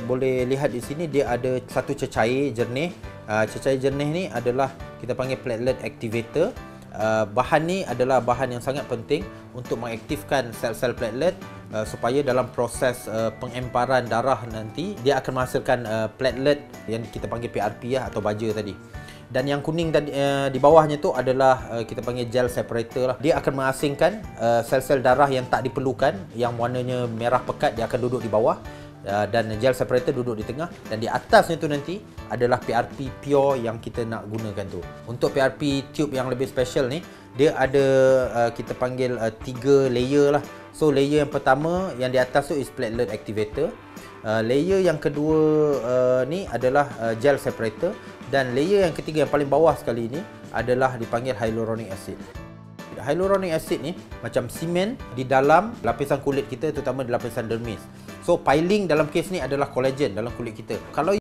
boleh lihat di sini, dia ada satu cecair jernih. Cecair jernih ni adalah kita panggil platelet activator. Bahan ni adalah bahan yang sangat penting untuk mengaktifkan sel-sel platelet supaya dalam proses pengemparan darah nanti, dia akan menghasilkan platelet yang kita panggil PRP atau baja tadi. Dan yang kuning tadi di bawahnya tu adalah kita panggil gel separator lah. Dia akan mengasingkan sel-sel darah yang tak diperlukan, yang warnanya merah pekat, dia akan duduk di bawah, dan gel separator duduk di tengah, dan di atasnya tu nanti adalah PRP pure yang kita nak gunakan tu. Untuk PRP tube yang lebih special ni, dia ada kita panggil 3 layer lah. So layer yang pertama yang di atas tu is platelet activator. Layer yang kedua ni adalah gel separator, dan layer yang ketiga yang paling bawah sekali ni adalah dipanggil hyaluronic acid. Hyaluronic acid ni macam semen di dalam lapisan kulit kita, terutama di lapisan dermis. So piling dalam kes ni adalah collagen dalam kulit kita. Kalau